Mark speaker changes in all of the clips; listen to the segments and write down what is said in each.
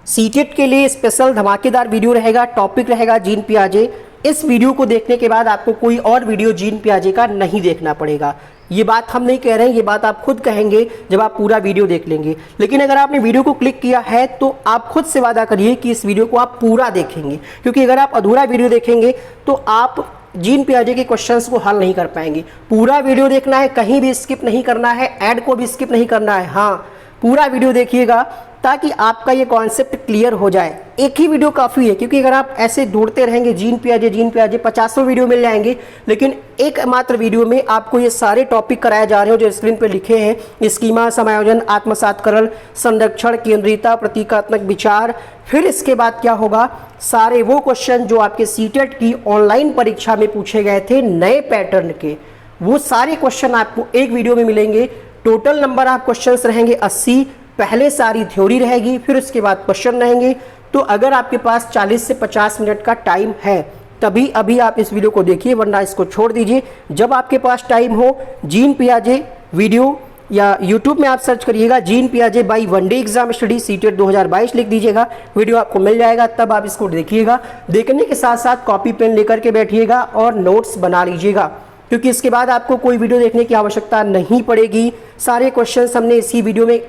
Speaker 1: CTET के लिए special धमाकेदार वीडियो रहेगा, टॉपिक रहेगा जीन पियाजे। इस वीडियो को देखने के बाद आपको कोई और वीडियो जीन पियाजे का नहीं देखना पड़ेगा। ये बात हम नहीं कह रहे हैं, ये बात आप खुद कहेंगे जब आप पूरा वीडियो देख लेंगे। लेकिन अगर आपने वीडियो को क्लिक किया है तो आप खुद से वादा करिए कि इस वीडियो को आप पूरा देखेंगे, क्योंकि अगर आप अधूरा वीडियो देखेंगे तो आप जीन पियाजे के क्वेश्चंस को हल नहीं कर पाएंगे। पूरा वीडियो देखना है, कहीं भी स्किप नहीं करना है, ऐड को भी स्किप नहीं करना है। हाँ, पूरा वीडियो देखिएगा ताकि आपका ये कॉन्सेप्ट क्लियर हो जाए। एक ही वीडियो काफ़ी है, क्योंकि अगर आप ऐसे ढूंढते रहेंगे जीन पियाजे 50 वीडियो मिल जाएंगे, लेकिन एक मात्र वीडियो में आपको ये सारे टॉपिक कराए जा रहे हो जो स्क्रीन पे लिखे हैं। स्कीमा, समायोजन, आत्मसातकरण, संरक्षण, केंद्रीयता, प्रतीकात्मक विचार। फिर इसके बाद क्या होगा, सारे वो क्वेश्चन जो आपके सीटेट की ऑनलाइन परीक्षा में पूछे गए थे नए पैटर्न के, वो सारे क्वेश्चन आपको एक वीडियो में मिलेंगे। टोटल नंबर ऑफ क्वेश्चंस रहेंगे 80। पहले सारी थ्योरी रहेगी, फिर उसके बाद क्वेश्चन रहेंगे। तो अगर आपके पास 40 से 50 मिनट का टाइम है तभी अभी आप इस वीडियो को देखिए, वरना इसको छोड़ दीजिए। जब आपके पास टाइम हो, जीन पियाजे वीडियो या यूट्यूब में आप सर्च करिएगा जीन पियाजे by one day exam study CTET 2022 लिख दीजिएगा, वीडियो आपको मिल जाएगा। तब आप इसको देखिएगा। देखने के साथ साथ कॉपी पेन लेकर के बैठिएगा और नोट्स बना लीजिएगा, क्योंकि इसके बाद आपको कोई वीडियो देखने की आवश्यकता नहीं पड़ेगी। सारे क्वेश्चंस हमने इसी वीडियो में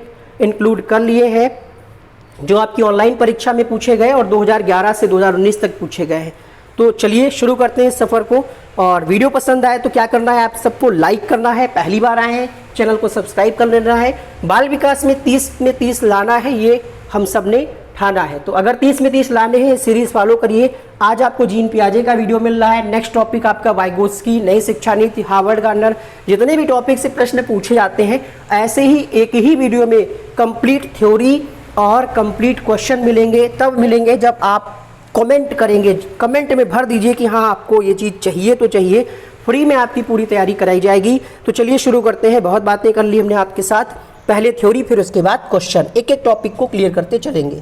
Speaker 1: इंक्लूड कर लिए हैं जो आपकी ऑनलाइन परीक्षा में पूछे गए और 2011 से 2019 तक पूछे गए हैं। तो चलिए शुरू करते हैं इस सफ़र को। और वीडियो पसंद आए तो क्या करना है, आप सबको लाइक करना है। पहली बार आए हैं, चैनल को सब्सक्राइब कर लेना है। बाल विकास में 30 में 30 लाना है, ये हम सब ने ठाना है। तो अगर 30 में 30 लाने हैं, सीरीज फॉलो करिए। आज आपको जीन पियाजे का वीडियो मिल रहा है। नेक्स्ट टॉपिक आपका वाइगोत्स्की, नई शिक्षा नीति, हार्वर्ड गार्डनर, जितने भी टॉपिक से प्रश्न पूछे जाते हैं ऐसे ही एक ही वीडियो में कंप्लीट थ्योरी और कंप्लीट क्वेश्चन मिलेंगे। तब मिलेंगे जब आप कमेंट करेंगे। कमेंट में भर दीजिए कि हाँ आपको ये चीज़ चाहिए तो चाहिए। फ्री में आपकी पूरी तैयारी कराई जाएगी। तो चलिए शुरू करते हैं। बहुत बातें कर ली हमने आपके साथ, पहले थ्योरी फिर उसके बाद क्वेश्चन। एक एक टॉपिक को क्लियर करते चलेंगे।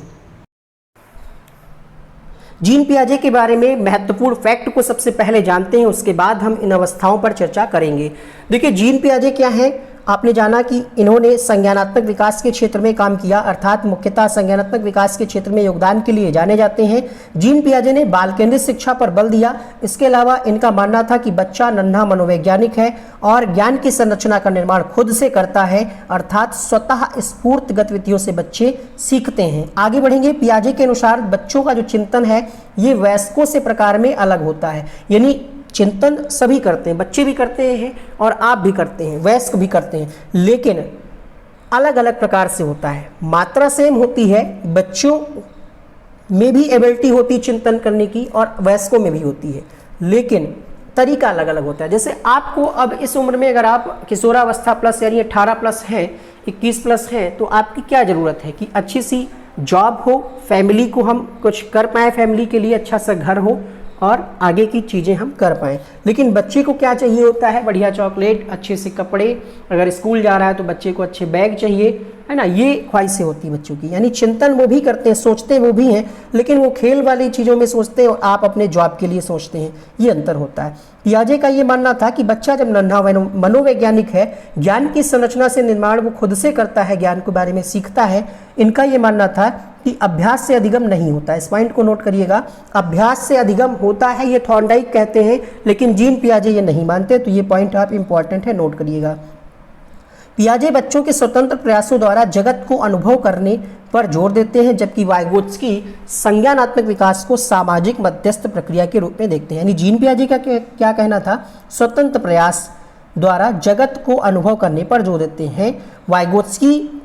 Speaker 1: जीन पियाजे के बारे में महत्वपूर्ण फैक्ट को सबसे पहले जानते हैं, उसके बाद हम इन अवस्थाओं पर चर्चा करेंगे। देखिए, जीन पियाजे क्या है। आपने जाना कि इन्होंने संज्ञानात्मक विकास के क्षेत्र में काम किया, अर्थात मुख्यतः संज्ञानात्मक विकास के क्षेत्र में योगदान के लिए जाने जाते हैं। जीन पियाजे ने बाल केंद्रित शिक्षा पर बल दिया। इसके अलावा इनका मानना था कि बच्चा नन्हा मनोवैज्ञानिक है और ज्ञान की संरचना का निर्माण खुद से करता है, अर्थात स्वतः स्फूर्त गतिविधियों से बच्चे सीखते हैं। आगे बढ़ेंगे। पियाजे के अनुसार बच्चों का जो चिंतन है ये वयस्कों से प्रकार में अलग होता है, यानी चिंतन सभी करते हैं, बच्चे भी करते हैं और आप भी करते हैं, वयस्क भी करते हैं, लेकिन अलग अलग प्रकार से होता है। मात्रा सेम होती है, बच्चों में भी एबिलिटी होती है चिंतन करने की और वयस्कों में भी होती है, लेकिन तरीका अलग अलग होता है। जैसे आपको अब इस उम्र में अगर आप किशोरावस्था प्लस यानी 18 प्लस हैं, 21 प्लस हैं, तो आपकी क्या ज़रूरत है कि अच्छी सी जॉब हो, फैमिली को हम कुछ कर पाएँ, फैमिली के लिए अच्छा सा घर हो और आगे की चीज़ें हम कर पाएँ। लेकिन बच्चे को क्या चाहिए होता है, बढ़िया चॉकलेट, अच्छे से कपड़े, अगर स्कूल जा रहा है तो बच्चे को अच्छे बैग चाहिए, है ना। ये ख्वाहिशें होती है बच्चों की, यानी चिंतन वो भी करते हैं, सोचते वो भी हैं, लेकिन वो खेल वाली चीज़ों में सोचते हैं और आप अपने जॉब के लिए सोचते हैं। ये अंतर होता है। पियाजे का ये मानना था कि बच्चा जब नन्हा मनोवैज्ञानिक है, ज्ञान की संरचना से निर्माण वो खुद से करता है, ज्ञान के बारे में सीखता है। इनका ये मानना था कि अभ्यास से अधिगम नहीं होता है। इस पॉइंट को नोट करिएगा, अभ्यास से अधिगम होता है, ये थॉर्नडाइक कहते हैं, लेकिन जीन पियाजे ये नहीं मानते। तो ये पॉइंट आप इंपॉर्टेंट है, नोट करिएगा। पियाजे बच्चों के स्वतंत्र प्रयासों द्वारा जगत को अनुभव करने पर जोर देते हैं, जबकि वाइगोत्स्की संज्ञानात्मक विकास को सामाजिक मध्यस्थ प्रक्रिया के रूप में देखते हैं। यानी जीन पियाजे का क्या कहना था, स्वतंत्र प्रयास द्वारा जगत को अनुभव करने पर जोर देते हैं। वाइगोत्स्की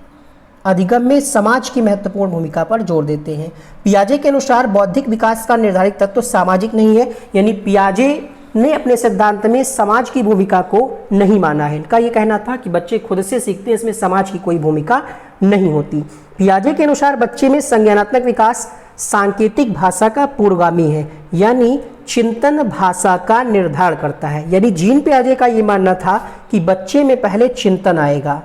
Speaker 1: अधिगम में समाज की महत्वपूर्ण भूमिका पर जोर देते हैं। पियाजे के अनुसार बौद्धिक विकास का निर्धारित तत्व सामाजिक नहीं है, यानी पियाजे ने अपने सिद्धांत में समाज की भूमिका को नहीं माना है। इनका ये कहना था कि बच्चे खुद से सीखते हैं, इसमें समाज की कोई भूमिका नहीं होती। पियाजे के अनुसार बच्चे में संज्ञानात्मक विकास सांकेतिक भाषा का पूर्वगामी है, यानी चिंतन भाषा का निर्धारण करता है। यानी जीन पियाजे का ये मानना था कि बच्चे में पहले चिंतन आएगा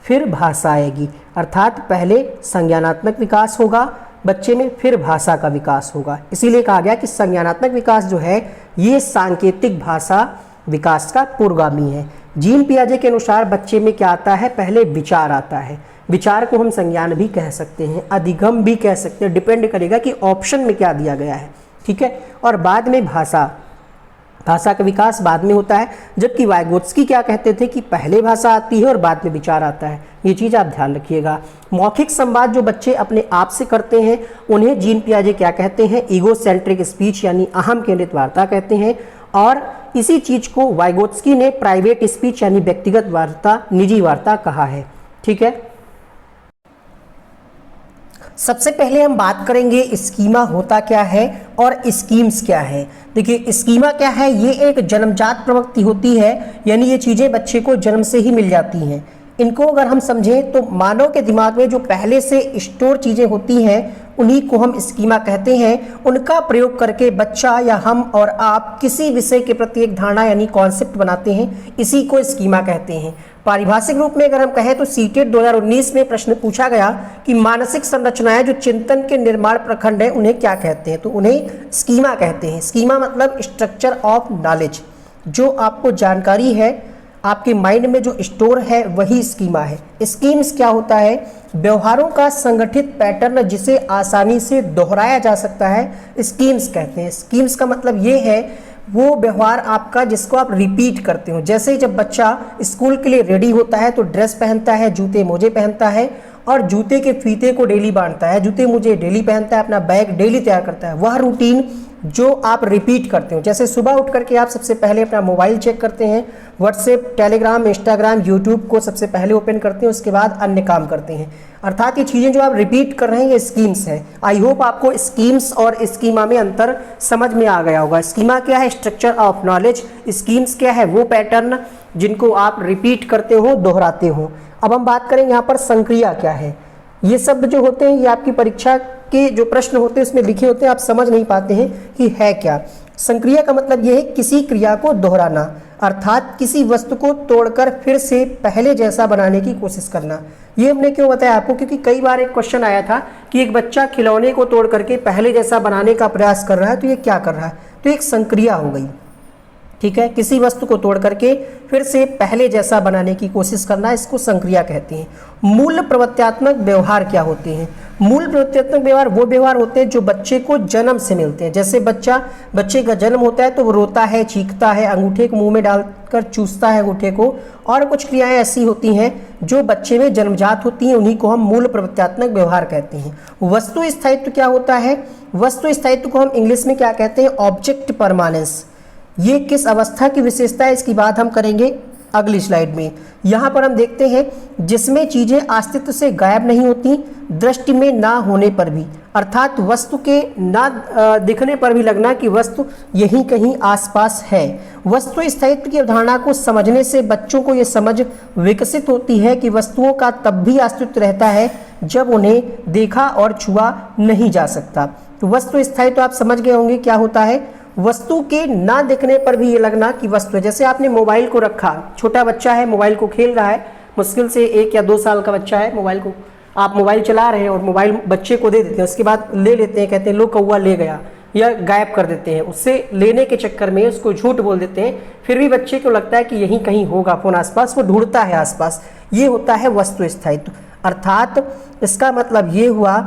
Speaker 1: फिर भाषा आएगी, अर्थात पहले संज्ञानात्मक विकास होगा बच्चे में, फिर भाषा का विकास होगा। इसीलिए कहा गया कि संज्ञानात्मक विकास जो है ये सांकेतिक भाषा विकास का पूर्वगामी है। जीन पियाजे के अनुसार बच्चे में क्या आता है, पहले विचार आता है। विचार को हम संज्ञान भी कह सकते हैं, अधिगम भी कह सकते हैं, डिपेंड करेगा कि ऑप्शन में क्या दिया गया है, ठीक है। और बाद में भाषा का विकास बाद में होता है, जबकि वाइगोत्स्की क्या कहते थे कि पहले भाषा आती है और बाद में विचार आता है। ये चीज़ आप ध्यान रखिएगा। मौखिक संवाद जो बच्चे अपने आप से करते हैं उन्हें जीन पियाजे क्या कहते हैं, ईगोसेंट्रिक स्पीच यानी अहम केंद्रित वार्ता कहते हैं। और इसी चीज़ को वाइगोत्स्की ने प्राइवेट स्पीच यानी व्यक्तिगत वार्ता, निजी वार्ता कहा है, ठीक है। सबसे पहले हम बात करेंगे स्कीमा होता क्या है और स्कीम्स क्या है। देखिए स्कीमा क्या है, ये एक जन्मजात प्रवृत्ति होती है, यानी ये चीज़ें बच्चे को जन्म से ही मिल जाती हैं। इनको अगर हम समझें तो मानव के दिमाग में जो पहले से स्टोर चीज़ें होती हैं उन्हीं को हम स्कीमा कहते हैं। उनका प्रयोग करके बच्चा या हम और आप किसी विषय के प्रति एक धारणा यानी कॉन्सेप्ट बनाते हैं, इसी को स्कीमा कहते हैं। पारिभाषिक रूप में अगर हम कहें तो सीटेट 2019 में प्रश्न पूछा गया कि मानसिक संरचनाएं जो चिंतन के निर्माण प्रखंड है उन्हें क्या कहते हैं, तो उन्हें स्कीमा कहते हैं। स्कीमा मतलब स्ट्रक्चर ऑफ नॉलेज, जो आपको जानकारी है आपके माइंड में जो स्टोर है वही स्कीमा है। स्कीम्स क्या होता है, व्यवहारों का संगठित पैटर्न जिसे आसानी से दोहराया जा सकता है, स्कीम्स कहते हैं। स्कीम्स का मतलब ये है वो व्यवहार आपका जिसको आप रिपीट करते हो। जैसे जब बच्चा स्कूल के लिए रेडी होता है तो ड्रेस पहनता है, जूते मोजे पहनता है और जूते के फीते को डेली बांधता है, जूते मोजे डेली पहनता है, अपना बैग डेली तैयार करता है। वह रूटीन जो आप रिपीट करते हो, जैसे सुबह उठ करके आप सबसे पहले अपना मोबाइल चेक करते हैं, व्हाट्सएप, टेलीग्राम, इंस्टाग्राम, यूट्यूब को सबसे पहले ओपन करते हैं, उसके बाद अन्य काम करते हैं। अर्थात ये चीज़ें जो आप रिपीट कर रहे हैं ये स्कीम्स हैं। आई होप आपको स्कीम्स और स्कीमा में अंतर समझ में आ गया होगा। स्कीमा क्या है, स्ट्रक्चर ऑफ नॉलेज। स्कीम्स क्या है, वो पैटर्न जिनको आप रिपीट करते हो, दोहराते हो। अब हम बात करें यहाँ पर संक्रिया क्या है। ये शब्द जो होते हैं ये आपकी परीक्षा के जो प्रश्न होते हैं उसमें लिखे होते हैं, आप समझ नहीं पाते हैं कि है क्या। संक्रिया का मतलब यह है किसी क्रिया को दोहराना, अर्थात किसी वस्तु को तोड़कर फिर से पहले जैसा बनाने की कोशिश करना। ये हमने क्यों बताया आपको, क्योंकि कई बार एक क्वेश्चन आया था कि एक बच्चा खिलौने को तोड़ करके पहले जैसा बनाने का प्रयास कर रहा है, तो ये क्या कर रहा है, तो एक संक्रिया हो गई, ठीक है। किसी वस्तु को तोड़ करके फिर से पहले जैसा बनाने की कोशिश करना, इसको संक्रिया कहते हैं। मूल प्रवृत्त्यात्मक व्यवहार क्या होते हैं, मूल प्रवृत्त्यात्मक व्यवहार वो व्यवहार होते हैं जो बच्चे को जन्म से मिलते हैं। जैसे बच्चे का जन्म होता है तो वो रोता है, चीखता है, अंगूठे को मुंह में डालकर चूसता है अंगूठे को, और कुछ क्रियाएं ऐसी होती हैं जो बच्चे में जन्मजात होती हैं, उन्हीं को हम मूल प्रवृत्त्यात्मक व्यवहार कहते हैं। वस्तु स्थायित्व क्या होता है, वस्तु स्थायित्व को हम इंग्लिश में क्या कहते हैं, ऑब्जेक्ट परमानेंस। ये किस अवस्था की विशेषता है, इसकी बात हम करेंगे अगली स्लाइड में। यहाँ पर हम देखते हैं जिसमें चीज़ें अस्तित्व से गायब नहीं होती, दृष्टि में ना होने पर भी, अर्थात वस्तु के ना दिखने पर भी लगना कि वस्तु यहीं कहीं आसपास है। वस्तु स्थायित्व की अवधारणा को समझने से बच्चों को ये समझ विकसित होती है कि वस्तुओं का तब भी अस्तित्व रहता है जब उन्हें देखा और छुआ नहीं जा सकता। तो वस्तु स्थायित्व आप समझ गए होंगे क्या होता है, वस्तु के ना दिखने पर भी ये लगना कि वस्तु है। जैसे आपने मोबाइल को रखा, छोटा बच्चा है मोबाइल को खेल रहा है, मुश्किल से 1 या 2 साल का बच्चा है, मोबाइल को आप मोबाइल चला रहे हैं और मोबाइल बच्चे को दे देते हैं, उसके बाद ले लेते हैं, कहते हैं लो कौवा ले गया, या गायब कर देते हैं। उससे लेने के चक्कर में उसको झूठ बोल देते हैं, फिर भी बच्चे को लगता है कि यहीं कहीं होगा फ़ोन आसपास, वो ढूंढता है आसपास। ये होता है वस्तु स्थायित्व। अर्थात इसका मतलब ये हुआ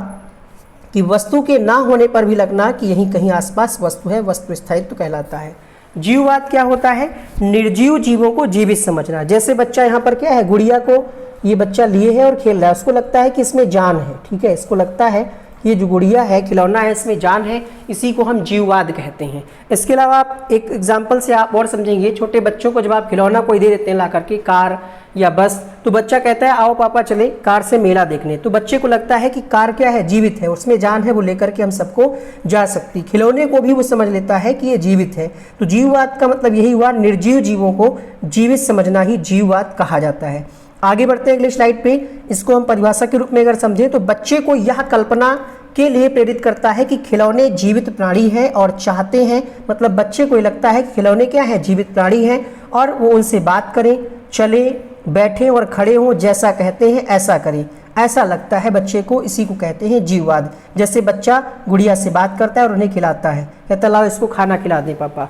Speaker 1: कि वस्तु के ना होने पर भी लगना कि यहीं कहीं आसपास वस्तु है, वस्तु स्थायित्व कहलाता है। जीववाद क्या होता है, निर्जीव जीवों को जीवित समझना। जैसे बच्चा यहाँ पर क्या है, गुड़िया को ये बच्चा लिए है और खेल रहा है, उसको लगता है कि इसमें जान है, ठीक है, इसको लगता है कि ये जो गुड़िया है, खिलौना है, इसमें जान है, इसी को हम जीववाद कहते हैं। इसके अलावा आप एक एग्जाम्पल से आप और समझेंगे, छोटे बच्चों को जब आप खिलौना कोई दे देते हैं ला करके, कार या बस, तो बच्चा कहता है आओ पापा चले कार से मेला देखने, तो बच्चे को लगता है कि कार क्या है, जीवित है, उसमें जान है, वो लेकर के हम सबको जा सकती। खिलौने को भी वो समझ लेता है कि ये जीवित है। तो जीववाद का मतलब यही हुआ, निर्जीव जीवों को जीवित समझना ही जीववाद कहा जाता है। आगे बढ़ते हैं अगली स्लाइड पे। इसको हम परिभाषा के रूप में अगर समझें तो बच्चे को यह कल्पना के लिए प्रेरित करता है कि खिलौने जीवित प्राणी हैं और चाहते हैं, मतलब बच्चे को लगता है कि खिलौने क्या है, जीवित प्राणी हैं, और वो उनसे बात करें, चले, बैठे और खड़े हों, जैसा कहते हैं ऐसा करें, ऐसा लगता है बच्चे को, इसी को कहते हैं जीववाद। जैसे बच्चा गुड़िया से बात करता है और उन्हें खिलाता है, कहता लाओ इसको खाना खिला दें पापा,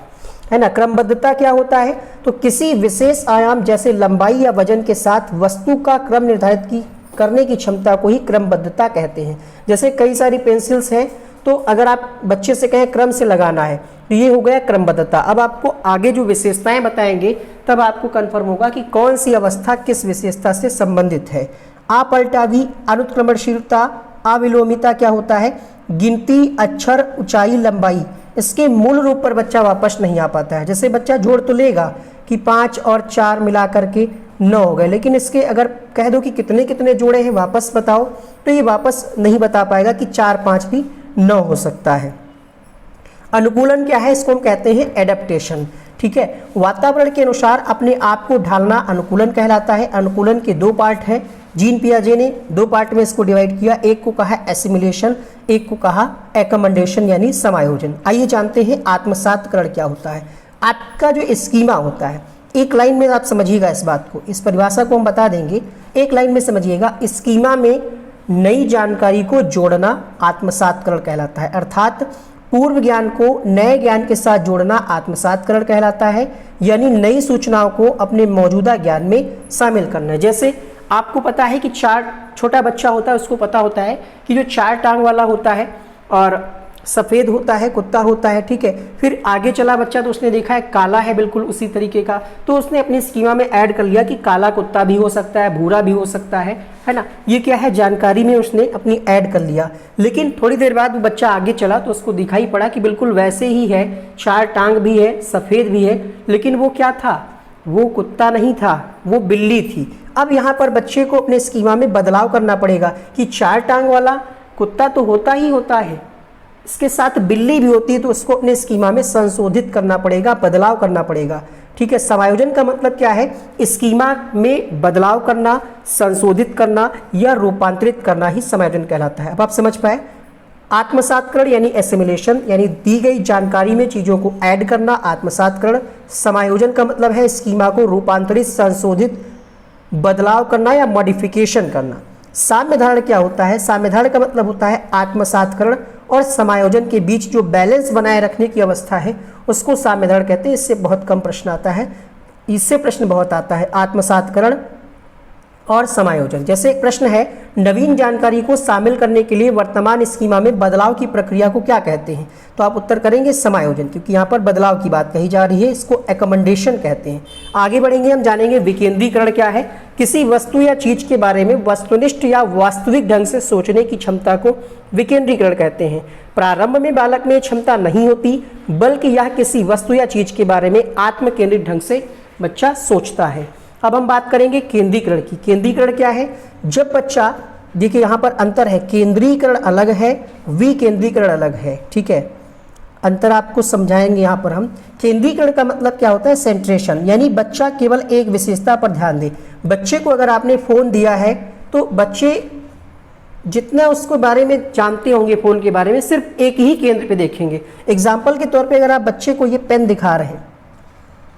Speaker 1: है ना। क्रमबद्धता क्या होता है, तो किसी विशेष आयाम जैसे लंबाई या वजन के साथ वस्तु का क्रम निर्धारित की करने की क्षमता को ही क्रमबद्धता कहते हैं। जैसे कई सारी पेंसिल्स हैं, तो अगर आप बच्चे से कहें क्रम से लगाना है तो ये हो गया क्रमबद्धता। अब आपको आगे जो विशेषताएं बताएंगे तब आपको कंफर्म होगा कि कौन सी अवस्था किस विशेषता से संबंधित है। अपलटावी, अनुत्क्रमणशीलता, अविलोमिता क्या होता है? गिनती, अक्षर, ऊंचाई, लंबाई, इसके मूल रूप पर बच्चा वापस नहीं आ पाता है। जैसे बच्चा जोड़ तो लेगा कि 5 और 4 मिला करके 9 हो गए, लेकिन इसके अगर कह दो कि कितने कितने जोड़े हैं वापस बताओ, तो ये वापस नहीं बता पाएगा कि 4 5 भी 9 हो सकता है। अनुकूलन क्या है? इसको हम कहते हैं एडेप्टेशन। ठीक है, वातावरण के अनुसार अपने आप को ढालना अनुकूलन कहलाता है। अनुकूलन के 2 पार्ट हैं। जीन पियाजे ने 2 पार्ट में इसको डिवाइड किया, एक को कहा एसिमिलेशन, एक को कहा एकमेंडेशन यानी समायोजन। आइए जानते हैं आत्मसातकरण क्या होता है। आपका जो स्कीमा होता है, एक लाइन में आप समझिएगा इस बात को, इस परिभाषा को हम बता देंगे, एक लाइन में समझिएगा। स्कीमा में नई जानकारी को जोड़ना आत्मसातकरण कहलाता है, अर्थात पूर्व ज्ञान को नए ज्ञान के साथ जोड़ना आत्मसातकरण कहलाता है, यानी नई सूचनाओं को अपने मौजूदा ज्ञान में शामिल करना है। जैसे आपको पता है कि 4 छोटा बच्चा होता है, उसको पता होता है कि जो 4 टांग वाला होता है और सफ़ेद होता है, कुत्ता होता है। ठीक है, फिर आगे चला बच्चा तो उसने देखा है काला है बिल्कुल उसी तरीके का, तो उसने अपनी स्कीमा में ऐड कर लिया कि काला कुत्ता भी हो सकता है, भूरा भी हो सकता है ना। ये क्या है? जानकारी में उसने अपनी ऐड कर लिया। लेकिन थोड़ी देर बाद वो बच्चा आगे चला तो उसको दिखाई पड़ा कि बिल्कुल वैसे ही है, 4 टांग भी है, सफ़ेद भी है, लेकिन वो क्या था? वो कुत्ता नहीं था, वो बिल्ली थी। अब यहाँ पर बच्चे को अपने स्कीमा में बदलाव करना पड़ेगा कि 4 टांग वाला कुत्ता तो होता ही होता है, इसके साथ बिल्ली भी होती है, तो उसको अपने स्कीमा में संशोधित करना पड़ेगा, बदलाव करना पड़ेगा। ठीक है, समायोजन का मतलब क्या है? स्कीमा में बदलाव करना, संशोधित करना या रूपांतरित करना ही समायोजन कहलाता है। अब आप समझ पाए, आत्मसातकरण यानी एसिमिलेशन, यानी दी गई जानकारी में चीज़ों को ऐड करना आत्मसातकरण। समायोजन का मतलब है स्कीमा को रूपांतरित, संशोधित, बदलाव करना या मॉडिफिकेशन करना। साम्य धारण क्या होता है? साम्य धारण का मतलब होता है आत्मसातकरण और समायोजन के बीच जो बैलेंस बनाए रखने की अवस्था है उसको साम्य धारण कहते हैं। इससे बहुत कम प्रश्न आता है, इससे प्रश्न बहुत आता है, आत्मसातकरण और समायोजन। जैसे एक प्रश्न है, नवीन जानकारी को शामिल करने के लिए वर्तमान स्कीमा में बदलाव की प्रक्रिया को क्या कहते हैं? तो आप उत्तर करेंगे समायोजन, क्योंकि यहाँ पर बदलाव की बात कही जा रही है, इसको एकमेंडेशन कहते हैं। आगे बढ़ेंगे, हम जानेंगे विकेंद्रीकरण क्या है। किसी वस्तु या चीज के बारे में वस्तुनिष्ठ या वास्तविक ढंग से सोचने की क्षमता को विकेंद्रीकरण कहते हैं। प्रारंभ में बालक में क्षमता नहीं होती, बल्कि यह किसी वस्तु या चीज के बारे में आत्म केंद्रित ढंग से बच्चा सोचता है। अब हम बात करेंगे केंद्रीकरण की। केंद्रीकरण क्या है? जब बच्चा, देखिए यहाँ पर अंतर है, केंद्रीकरण अलग है, विकेंद्रीकरण अलग है। ठीक है, अंतर आपको समझाएंगे यहाँ पर हम। केंद्रीकरण का मतलब क्या होता है? सेंट्रेशन, यानी बच्चा केवल एक विशेषता पर ध्यान दे। बच्चे को अगर आपने फ़ोन दिया है तो बच्चे जितना उसको बारे में जानते होंगे फ़ोन के बारे में, सिर्फ एक ही केंद्र पे देखेंगे। एग्जाम्पल के तौर पे अगर आप बच्चे को ये पेन दिखा रहे हैं,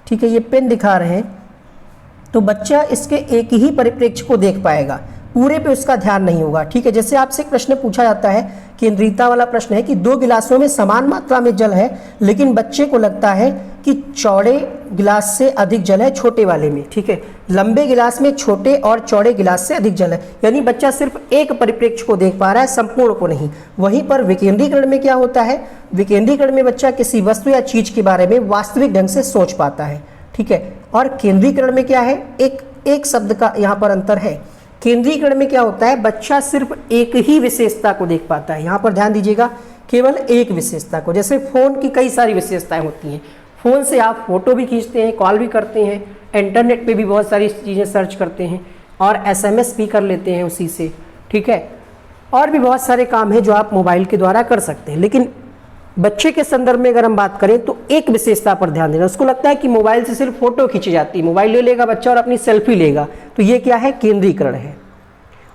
Speaker 1: ठीक है, ये पेन दिखा रहे हैं, तो बच्चा इसके एक ही परिप्रेक्ष्य को देख पाएगा, पूरे पे उसका ध्यान नहीं होगा। ठीक है, जैसे आपसे एक प्रश्न पूछा जाता है, केंद्रीयता वाला प्रश्न है कि 2 गिलासों में समान मात्रा में जल है, लेकिन बच्चे को लगता है कि चौड़े गिलास से अधिक जल है छोटे वाले में। ठीक है, लंबे गिलास में छोटे और चौड़े गिलास से अधिक जल है, यानी बच्चा सिर्फ एक परिप्रेक्ष्य को देख पा रहा है, संपूर्ण को नहीं। वहीं पर विकेंद्रीकरण में क्या होता है? विकेंद्रीकरण में बच्चा किसी वस्तु या चीज के बारे में वास्तविक ढंग से सोच पाता है। ठीक है, और केंद्रीकरण में क्या है? एक शब्द का यहाँ पर अंतर है। केंद्रीकरण में क्या होता है? बच्चा सिर्फ एक ही विशेषता को देख पाता है। यहाँ पर ध्यान दीजिएगा, केवल एक विशेषता को। जैसे फ़ोन की कई सारी विशेषताएं होती हैं। फ़ोन से आप फोटो भी खींचते हैं, कॉल भी करते हैं, इंटरनेट पे भी बहुत सारी चीज़ें सर्च करते हैं और SMS भी कर लेते हैं उसी से। ठीक है, और भी बहुत सारे काम हैं जो आप मोबाइल के द्वारा कर सकते हैं। लेकिन बच्चे के संदर्भ में अगर हम बात करें तो एक विशेषता पर ध्यान देना। उसको लगता है कि मोबाइल से सिर्फ फोटो खींची जाती है, मोबाइल ले लेगा बच्चा और अपनी सेल्फी लेगा, तो ये क्या है? केंद्रीकरण है।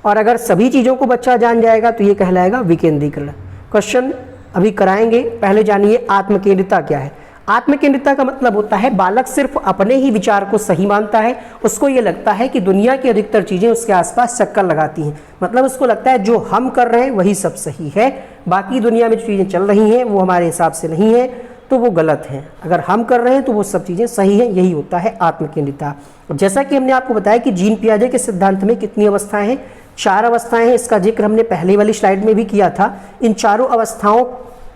Speaker 1: और अगर सभी चीज़ों को बच्चा जान जाएगा तो ये कहलाएगा विकेंद्रीकरण। क्वेश्चन अभी कराएंगे, पहले जानिए आत्मकेंद्रिता क्या है। आत्मकेंद्रिता का मतलब होता है बालक सिर्फ अपने ही विचार को सही मानता है। उसको ये लगता है कि दुनिया की अधिकतर चीज़ें उसके आसपास चक्कर लगाती हैं। मतलब उसको लगता है जो हम कर रहे हैं वही सब सही है, बाकी दुनिया में जो चीज़ें चल रही हैं वो हमारे हिसाब से नहीं है, तो वो गलत है। अगर हम कर रहे हैं तो वो सब चीज़ें सही हैं, यही होता है आत्मकेंद्रिता। जैसा कि हमने आपको बताया कि जीन पियाजे के सिद्धांत में कितनी अवस्थाएं हैं? 4 अवस्थाएं हैं, इसका जिक्र हमने पहले वाली स्लाइड में भी किया था। इन चारों अवस्थाओं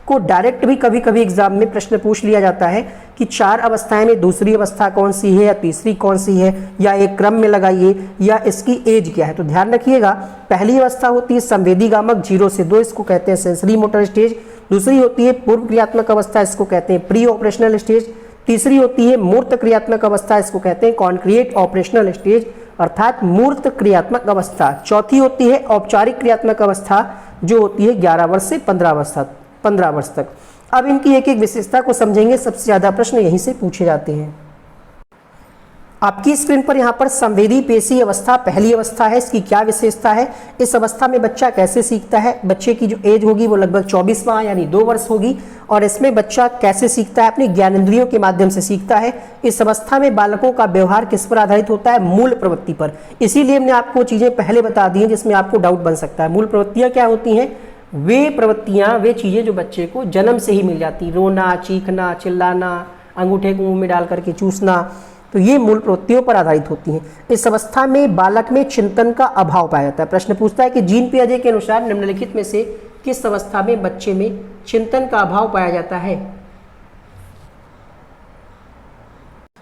Speaker 1: को डायरेक्ट भी कभी कभी एग्जाम में प्रश्न पूछ लिया जाता है कि 4 अवस्थाएं में दूसरी अवस्था कौन सी है या तीसरी कौन सी है, या एक क्रम में लगाइए, या इसकी एज क्या है। तो ध्यान रखिएगा, पहली अवस्था होती है संवेदीगामक 0 से 2, इसको कहते हैं सेंसरी मोटर स्टेज। दूसरी होती है पूर्व क्रियात्मक अवस्था, इसको कहते हैं प्री ऑपरेशनल स्टेज। तीसरी होती है मूर्त क्रियात्मक अवस्था, इसको कहते हैं कॉन्क्रिएट ऑपरेशनल स्टेज अर्थात मूर्त क्रियात्मक अवस्था। चौथी होती है औपचारिक क्रियात्मक अवस्था, जो होती है 11 वर्ष से 15 वर्ष तक। अब इनकी एक एक विशेषता को समझेंगे, सबसे ज्यादा प्रश्न यहीं से पूछे जाते हैं। आपकी स्क्रीन पर यहाँ पर संवेदी पेशी अवस्था पहली अवस्था है, इसकी क्या विशेषता है, इस अवस्था में बच्चा कैसे सीखता है। बच्चे की जो एज होगी वो लगभग 24 माह यानी 2 वर्ष होगी, और इसमें बच्चा कैसे सीखता है, अपनी ज्ञानेंद्रियों के माध्यम से सीखता है। इस अवस्था में बालकों का व्यवहार किस पर आधारित होता है, मूल प्रवृत्ति पर। इसीलिए हमने आपको चीजें पहले बता दी हैं जिसमें आपको डाउट बन सकता है। मूल प्रवृत्तियां क्या होती हैं, वे प्रवृत्तियां, वे चीजें जो बच्चे को जन्म से ही मिल जाती, रोना, चीखना, चिल्लाना, अंगूठे को मुंह में डाल करके चूसना, तो ये मूल प्रवृत्तियों पर आधारित होती हैं। इस अवस्था में बालक में चिंतन का अभाव पाया जाता है। प्रश्न पूछता है कि जीन पियाजे के अनुसार निम्नलिखित में से किस अवस्था में बच्चे में चिंतन का अभाव पाया जाता है।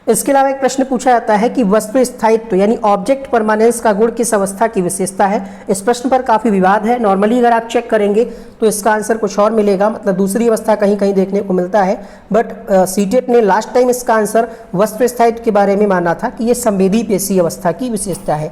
Speaker 1: इसके अलावा एक प्रश्न पूछा जाता है कि वस्तु स्थायित्व यानी ऑब्जेक्ट परमानेंस का गुण किस अवस्था की विशेषता है। इस प्रश्न पर काफी विवाद है। नॉर्मली अगर आप चेक करेंगे तो इसका आंसर कुछ और मिलेगा, मतलब दूसरी अवस्था कहीं कहीं देखने को मिलता है, बट सीटेट ने लास्ट टाइम इसका आंसर वस्तु स्थायित्व के बारे में माना था कि यह संवेदी पेशी अवस्था की विशेषता है।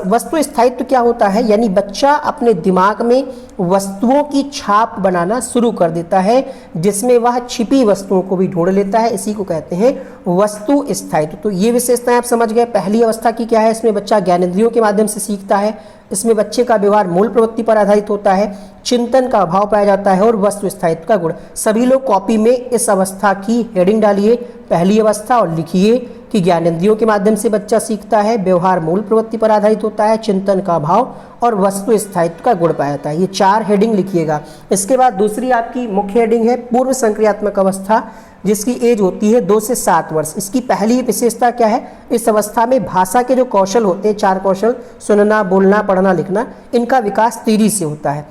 Speaker 1: वस्तु स्थायित्व क्या होता है, यानी बच्चा अपने दिमाग में वस्तुओं की छाप बनाना शुरू कर देता है, जिसमें वह छिपी वस्तुओं को भी ढूंढ लेता है, इसी को कहते हैं वस्तु स्थायित्व। तो ये विशेषताएं आप समझ गए। पहली अवस्था की क्या है, इसमें बच्चा ज्ञानेंद्रियों के माध्यम से सीखता है, इसमें बच्चे का व्यवहार मूल प्रवृत्ति पर आधारित होता है, चिंतन का अभाव पाया जाता है और वस्तु स्थायित्व का गुण। सभी लोग कॉपी में इस अवस्था की हेडिंग डालिए, पहली अवस्था, और लिखिए कि ज्ञानेंद्रियों के माध्यम से बच्चा सीखता है, व्यवहार मूल प्रवृत्ति पर आधारित होता है, चिंतन का अभाव और वस्तु स्थायित्व का गुण पाया जाता है। ये 4 हेडिंग लिखिएगा। इसके बाद दूसरी आपकी मुख्य हेडिंग है पूर्व संक्रियात्मक अवस्था, जिसकी एज होती है 2 से 7 वर्ष। इसकी पहली विशेषता क्या है, इस अवस्था में भाषा के जो कौशल होते हैं, 4 कौशल, सुनना, बोलना, पढ़ना, लिखना, इनका विकास तेजी से होता है।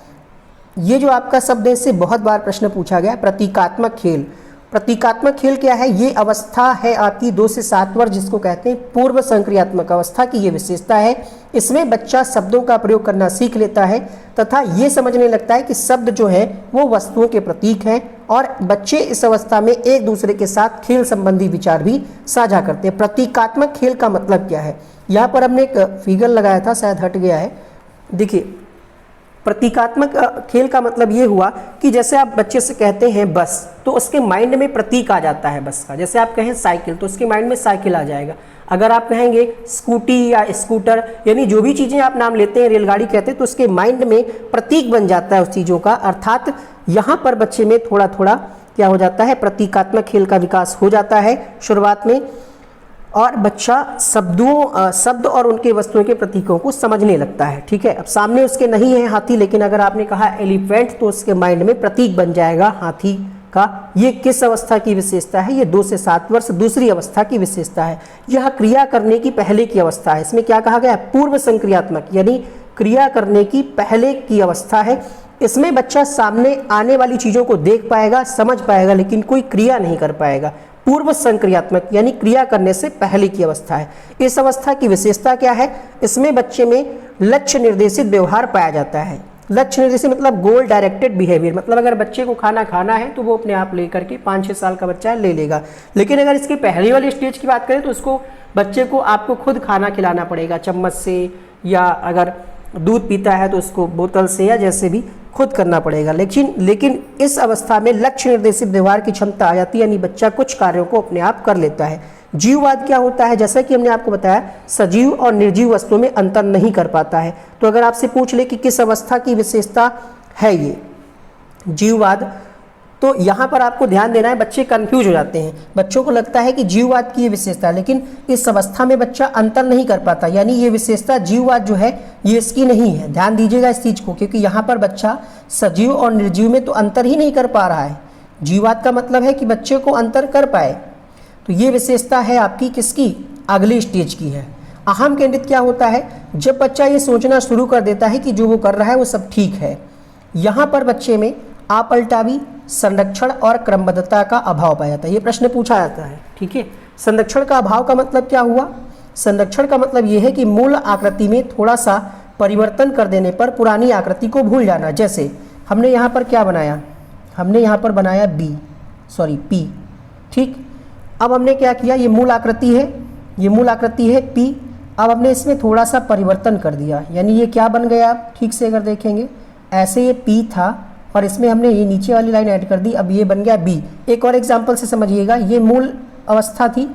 Speaker 1: ये जो आपका शब्द है, इससे बहुत बार प्रश्न पूछा गया, प्रतीकात्मक खेल। प्रतीकात्मक खेल क्या है, ये अवस्था है आपकी 2 से 7 वर्ष, जिसको कहते हैं पूर्व संक्रियात्मक अवस्था की ये विशेषता है। इसमें बच्चा शब्दों का प्रयोग करना सीख लेता है तथा ये समझने लगता है कि शब्द जो है वो वस्तुओं के प्रतीक हैं, और बच्चे इस अवस्था में एक दूसरे के साथ खेल संबंधी विचार भी साझा करते हैं। प्रतीकात्मक खेल का मतलब क्या है, यहाँ पर हमने एक फिगर लगाया था, शायद हट गया है, देखिए। प्रतीकात्मक खेल का मतलब ये हुआ कि जैसे आप बच्चे से कहते हैं बस, तो उसके माइंड में प्रतीक आ जाता है बस का। जैसे आप कहें साइकिल, तो उसके माइंड में साइकिल आ जाएगा। अगर आप कहेंगे स्कूटी या स्कूटर, यानी जो भी चीज़ें आप नाम लेते हैं, रेलगाड़ी कहते हैं, तो उसके माइंड में प्रतीक बन जाता है उस चीज़ों का। अर्थात यहाँ पर बच्चे में थोड़ा थोड़ा क्या हो जाता है, प्रतीकात्मक खेल का विकास हो जाता है शुरुआत में, और बच्चा शब्द और उनके वस्तुओं के प्रतीकों को समझने लगता है। ठीक है, अब सामने उसके नहीं है हाथी, लेकिन अगर आपने कहा एलिफेंट, तो उसके माइंड में प्रतीक बन जाएगा हाथी का। ये किस अवस्था की विशेषता है, ये 2 से 7 वर्ष दूसरी अवस्था की विशेषता है। यह क्रिया करने की पहले की अवस्था है। इसमें क्या कहा गया है, पूर्व संक्रियात्मक, यानी क्रिया करने की पहले की अवस्था है। इसमें बच्चा सामने आने वाली चीज़ों को देख पाएगा, समझ पाएगा, लेकिन कोई क्रिया नहीं कर पाएगा। पूर्व संक्रियात्मक यानी क्रिया करने से पहले की अवस्था है। इस अवस्था की विशेषता क्या है, इसमें बच्चे में लक्ष्य निर्देशित व्यवहार पाया जाता है। लक्ष्य निर्देशित मतलब गोल डायरेक्टेड बिहेवियर, मतलब अगर बच्चे को खाना खाना है तो वो अपने आप लेकर के 5-6 साल का बच्चा ले लेगा। लेकिन अगर इसकी पहली वाली स्टेज की बात करें तो उसको बच्चे को आपको खुद खाना खिलाना पड़ेगा, चम्मच से, या अगर दूध पीता है तो उसको बोतल से, या जैसे भी खुद करना पड़ेगा। लेकिन इस अवस्था में लक्ष्य निर्देशित व्यवहार की क्षमता आ जाती है, यानी बच्चा कुछ कार्यों को अपने आप कर लेता है। जीववाद क्या होता है, जैसा कि हमने आपको बताया, सजीव और निर्जीव वस्तुओं में अंतर नहीं कर पाता है। तो अगर आपसे पूछ ले कि किस अवस्था की विशेषता है ये जीववाद, तो यहाँ पर आपको ध्यान देना है, बच्चे कंफ्यूज हो जाते हैं। बच्चों को लगता है कि जीववाद की ये विशेषता है, लेकिन इस अवस्था में बच्चा अंतर नहीं कर पाता, यानी ये विशेषता जीववाद जो है ये इसकी नहीं है। ध्यान दीजिएगा इस चीज़ को, क्योंकि यहाँ पर बच्चा सजीव और निर्जीव में तो अंतर ही नहीं कर पा रहा है। जीववाद का मतलब है कि बच्चे को अंतर कर पाए। तो ये विशेषता है आपकी किसकी, अगली स्टेज की है। अहम केंद्रित क्या होता है? जब बच्चा ये सोचना शुरू कर देता है कि जो वो कर रहा है वो सब ठीक है। यहाँ पर बच्चे में आपलटावी, संरक्षण और क्रमबद्धता का अभाव पाया जाता है। ये प्रश्न पूछा जाता है, ठीक है। संरक्षण का अभाव का मतलब क्या हुआ? संरक्षण का मतलब ये है कि मूल आकृति में थोड़ा सा परिवर्तन कर देने पर पुरानी आकृति को भूल जाना। जैसे हमने यहाँ पर क्या बनाया? हमने यहाँ पर बनाया P, ठीक। अब हमने क्या किया? ये मूल आकृति है, ये मूल आकृति है P। अब हमने इसमें थोड़ा सा परिवर्तन कर दिया, यानी ये क्या बन गया? आप ठीक से अगर देखेंगे, ऐसे ये P था और इसमें हमने ये नीचे वाली लाइन ऐड कर दी, अब ये बन गया B। एक और एग्जाम्पल से समझिएगा, ये मूल अवस्था थी,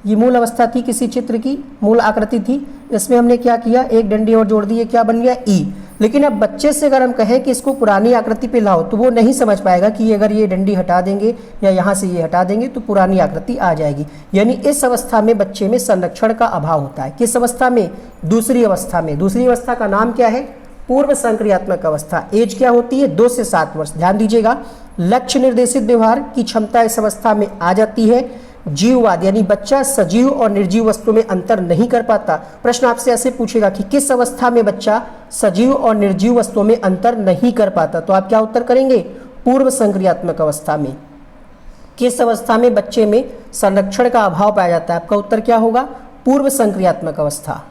Speaker 1: ये मूल अवस्था थी किसी चित्र की, मूल आकृति थी। इसमें हमने क्या किया? एक डंडी और जोड़ दी, ये क्या बन गया? E। लेकिन अब बच्चे से अगर हम कहें कि इसको पुरानी आकृति पे लाओ, तो वो नहीं समझ पाएगा कि अगर ये डंडी हटा देंगे या यहाँ से ये हटा देंगे तो पुरानी आकृति आ जाएगी। यानी इस अवस्था में बच्चे में संरक्षण का अभाव होता है। किस अवस्था में? दूसरी अवस्था में। दूसरी अवस्था का नाम क्या है? पूर्व संक्रियात्मक अवस्था। एज क्या होती है? 2 से 7 वर्ष। ध्यान दीजिएगा, लक्ष्य निर्देशित व्यवहार की क्षमता इस अवस्था में आ जाती है। जीववाद यानी बच्चा सजीव और निर्जीव वस्तु में अंतर नहीं कर पाता। प्रश्न आपसे ऐसे पूछेगा कि किस अवस्था में बच्चा सजीव और निर्जीव वस्तुओं में अंतर नहीं कर पाता, तो आप क्या उत्तर करेंगे? पूर्व संक्रियात्मक अवस्था में। किस अवस्था में बच्चे में संरक्षण का अभाव पाया जाता है? आपका उत्तर क्या होगा? पूर्व संक्रियात्मक अवस्था।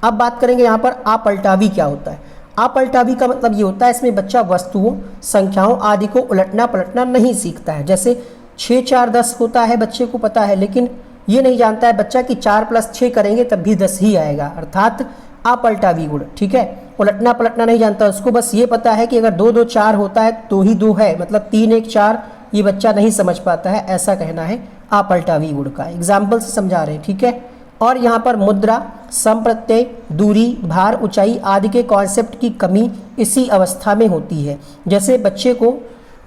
Speaker 1: अब बात करेंगे यहाँ पर आपलटावी क्या होता है। आपलटावी का मतलब ये होता है, इसमें बच्चा वस्तुओं, संख्याओं आदि को उलटना पलटना नहीं सीखता है। जैसे 6 4 10 होता है, बच्चे को पता है, लेकिन ये नहीं जानता है बच्चा कि 4 + 6 करेंगे तब भी 10 ही आएगा, अर्थात आपलटावी गुण, ठीक है। उलटना पलटना नहीं जानता, उसको बस ये पता है कि अगर 2 2 4 होता है तो ही 2 है, मतलब 3 1 4 ये बच्चा नहीं समझ पाता है, ऐसा कहना है आपलटावी गुण का। एग्जाम्पल से समझा रहे हैं, ठीक है। और यहाँ पर मुद्रा, संप्रत्यय, दूरी, भार, ऊंचाई आदि के कॉन्सेप्ट की कमी इसी अवस्था में होती है। जैसे बच्चे को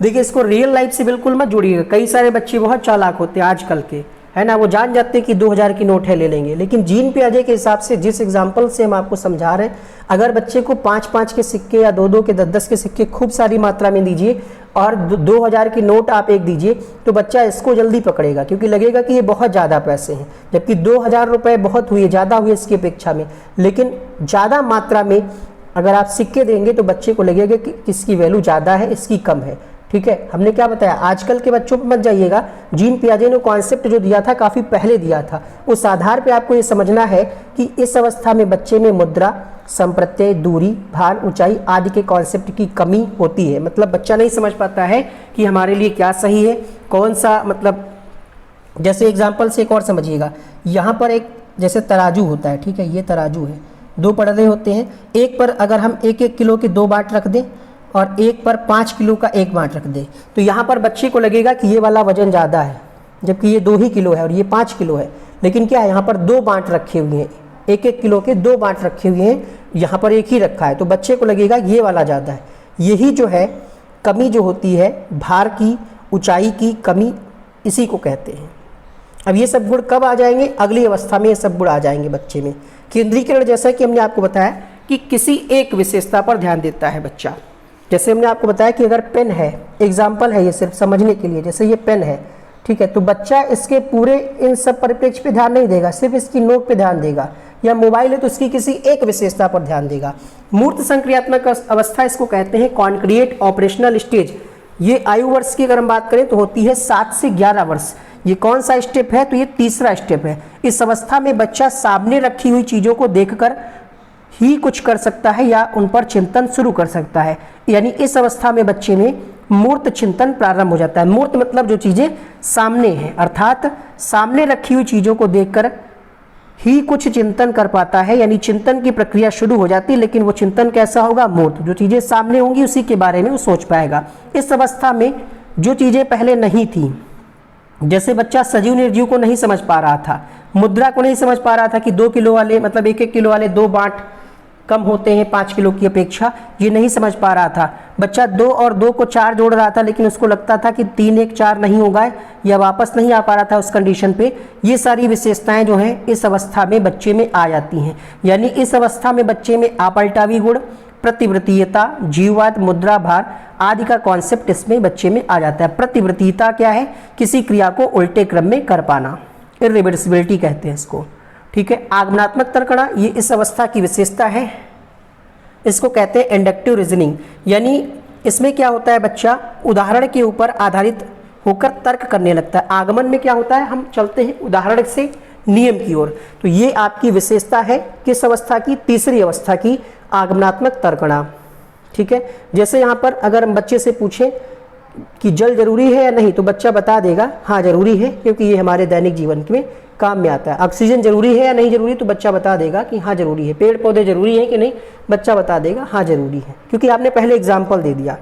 Speaker 1: देखिए, इसको रियल लाइफ से बिल्कुल मत जोड़िएगा। कई सारे बच्चे बहुत चालाक होते हैं आजकल के, है ना, वो जान जाते हैं कि 2000 की नोट है ले लेंगे। लेकिन जीन पियाजे के हिसाब से जिस एग्जाम्पल से हम आपको समझा रहे हैं, अगर बच्चे को 5 5 के सिक्के या 2 2 के 10 10 के सिक्के खूब सारी मात्रा में दीजिए और 2000 की नोट आप एक दीजिए, तो बच्चा इसको जल्दी पकड़ेगा, क्योंकि लगेगा कि ये बहुत ज़्यादा पैसे हैं, जबकि 2000 रुपये बहुत हुए, ज़्यादा हुए इसकी अपेक्षा में। लेकिन ज़्यादा मात्रा में अगर आप सिक्के देंगे तो बच्चे को लगेगा कि इसकी वैल्यू ज़्यादा है, इसकी कम है, ठीक है। हमने क्या बताया, आजकल के बच्चों पर मत जाइएगा। जीन पियाजे ने कॉन्सेप्ट जो दिया था काफ़ी पहले दिया था, उस आधार पे आपको ये समझना है कि इस अवस्था में बच्चे में मुद्रा, संप्रत्यय, दूरी, भार, ऊंचाई आदि के कॉन्सेप्ट की कमी होती है। मतलब बच्चा नहीं समझ पाता है कि हमारे लिए क्या सही है, कौन सा, मतलब जैसे एग्जाम्पल से एक और समझिएगा। यहाँ पर एक जैसे तराजू होता है, ठीक है, ये तराजू है, 2 पड़े होते हैं। एक पर अगर हम 1 1 किलो के 2 बाट रख दें और एक पर 5 किलो का 1 बाट रख दें, तो यहाँ पर बच्चे को लगेगा कि ये वाला वजन ज़्यादा है, जबकि ये 2 ही किलो है और ये 5 किलो है। लेकिन क्या है, यहाँ पर 2 बाट रखे हुए हैं, 1 1 किलो के 2 बाट रखे हुए हैं, यहाँ पर 1 ही रखा है, तो बच्चे को लगेगा ये वाला ज़्यादा है। यही जो है कमी जो होती है, भार की, ऊंचाई की कमी, इसी को कहते हैं। अब ये सब गुण कब आ जाएंगे? अगली अवस्था में ये सब गुण आ जाएंगे बच्चे में। केंद्रीकरण, जैसा कि हमने आपको बताया कि किसी एक विशेषता पर ध्यान देता है बच्चा। जैसे हमने आपको बताया कि अगर पेन है, एग्जाम्पल है ये सिर्फ समझने के लिए, जैसे ये पेन है, ठीक है, तो बच्चा इसके पूरे इन सब परिप्रेक्ष्य पे ध्यान नहीं देगा, सिर्फ इसकी नोक पे ध्यान देगा। या मोबाइल है तो इसकी किसी एक विशेषता पर ध्यान देगा। मूर्त संक्रियात्मक अवस्था इसको कहते हैं, कॉन्क्रिएट ऑपरेशनल स्टेज। ये आयु वर्ष की अगर हम बात करें तो होती है 7 से 11 वर्ष। ये कौन सा स्टेप है? तो ये तीसरा स्टेप है। इस अवस्था में बच्चा सामने रखी हुई चीज़ों को देखकर ही कुछ कर सकता है या उन पर चिंतन शुरू कर सकता है। यानी इस अवस्था में बच्चे में मूर्त चिंतन प्रारंभ हो जाता है। मूर्त मतलब जो चीज़ें सामने हैं, अर्थात सामने रखी हुई चीज़ों को देखकर ही कुछ चिंतन कर पाता है, यानी चिंतन की प्रक्रिया शुरू हो जाती है। लेकिन वो चिंतन कैसा होगा? मूर्त। जो चीज़ें सामने होंगी उसी के बारे में वो सोच पाएगा। इस अवस्था में जो चीज़ें पहले नहीं थी, जैसे बच्चा सजीव निर्जीव को नहीं समझ पा रहा था, मुद्रा को नहीं समझ पा रहा था कि 2 किलो वाले, मतलब 1 1 किलो वाले 2 बाट कम होते हैं 5 किलो की अपेक्षा, ये नहीं समझ पा रहा था। बच्चा 2 और 2 को 4 जोड़ रहा था, लेकिन उसको लगता था कि 3 1 4 नहीं होगा, या वापस नहीं आ पा रहा था उस कंडीशन पे। ये सारी विशेषताएं जो हैं इस अवस्था में बच्चे में आ जाती हैं। यानी इस अवस्था में बच्चे में आपलटावी गुण, प्रतिवृत्तीयता, जीववाद, मुद्रा, भार आदि का कॉन्सेप्ट इसमें बच्चे में आ जाता है। प्रतिवृत्तीयता क्या है? किसी क्रिया को उल्टे क्रम में कर पाना, इरिवर्सिबिलिटी कहते हैं इसको, ठीक है। आगमनात्मक तर्कणा ये इस अवस्था की विशेषता है, इसको कहते हैं इंडक्टिव रीजनिंग, यानी इसमें क्या होता है, बच्चा उदाहरण के ऊपर आधारित होकर तर्क करने लगता है। आगमन में क्या होता है, हम चलते हैं उदाहरण से नियम की ओर। तो ये आपकी विशेषता है किस अवस्था की, तीसरी अवस्था की, आगमनात्मक तर्कणा। ठीक है। जैसे यहाँ पर अगर हम बच्चे से पूछें कि जल जरूरी है या नहीं, तो बच्चा बता देगा हाँ जरूरी है, क्योंकि ये हमारे दैनिक जीवन में काम में आता है। ऑक्सीजन जरूरी है या नहीं जरूरी, तो बच्चा बता देगा कि हाँ जरूरी है। पेड़ पौधे जरूरी है कि नहीं, बच्चा बता देगा हाँ जरूरी है, क्योंकि आपने पहले एग्जाम्पल दे दिया।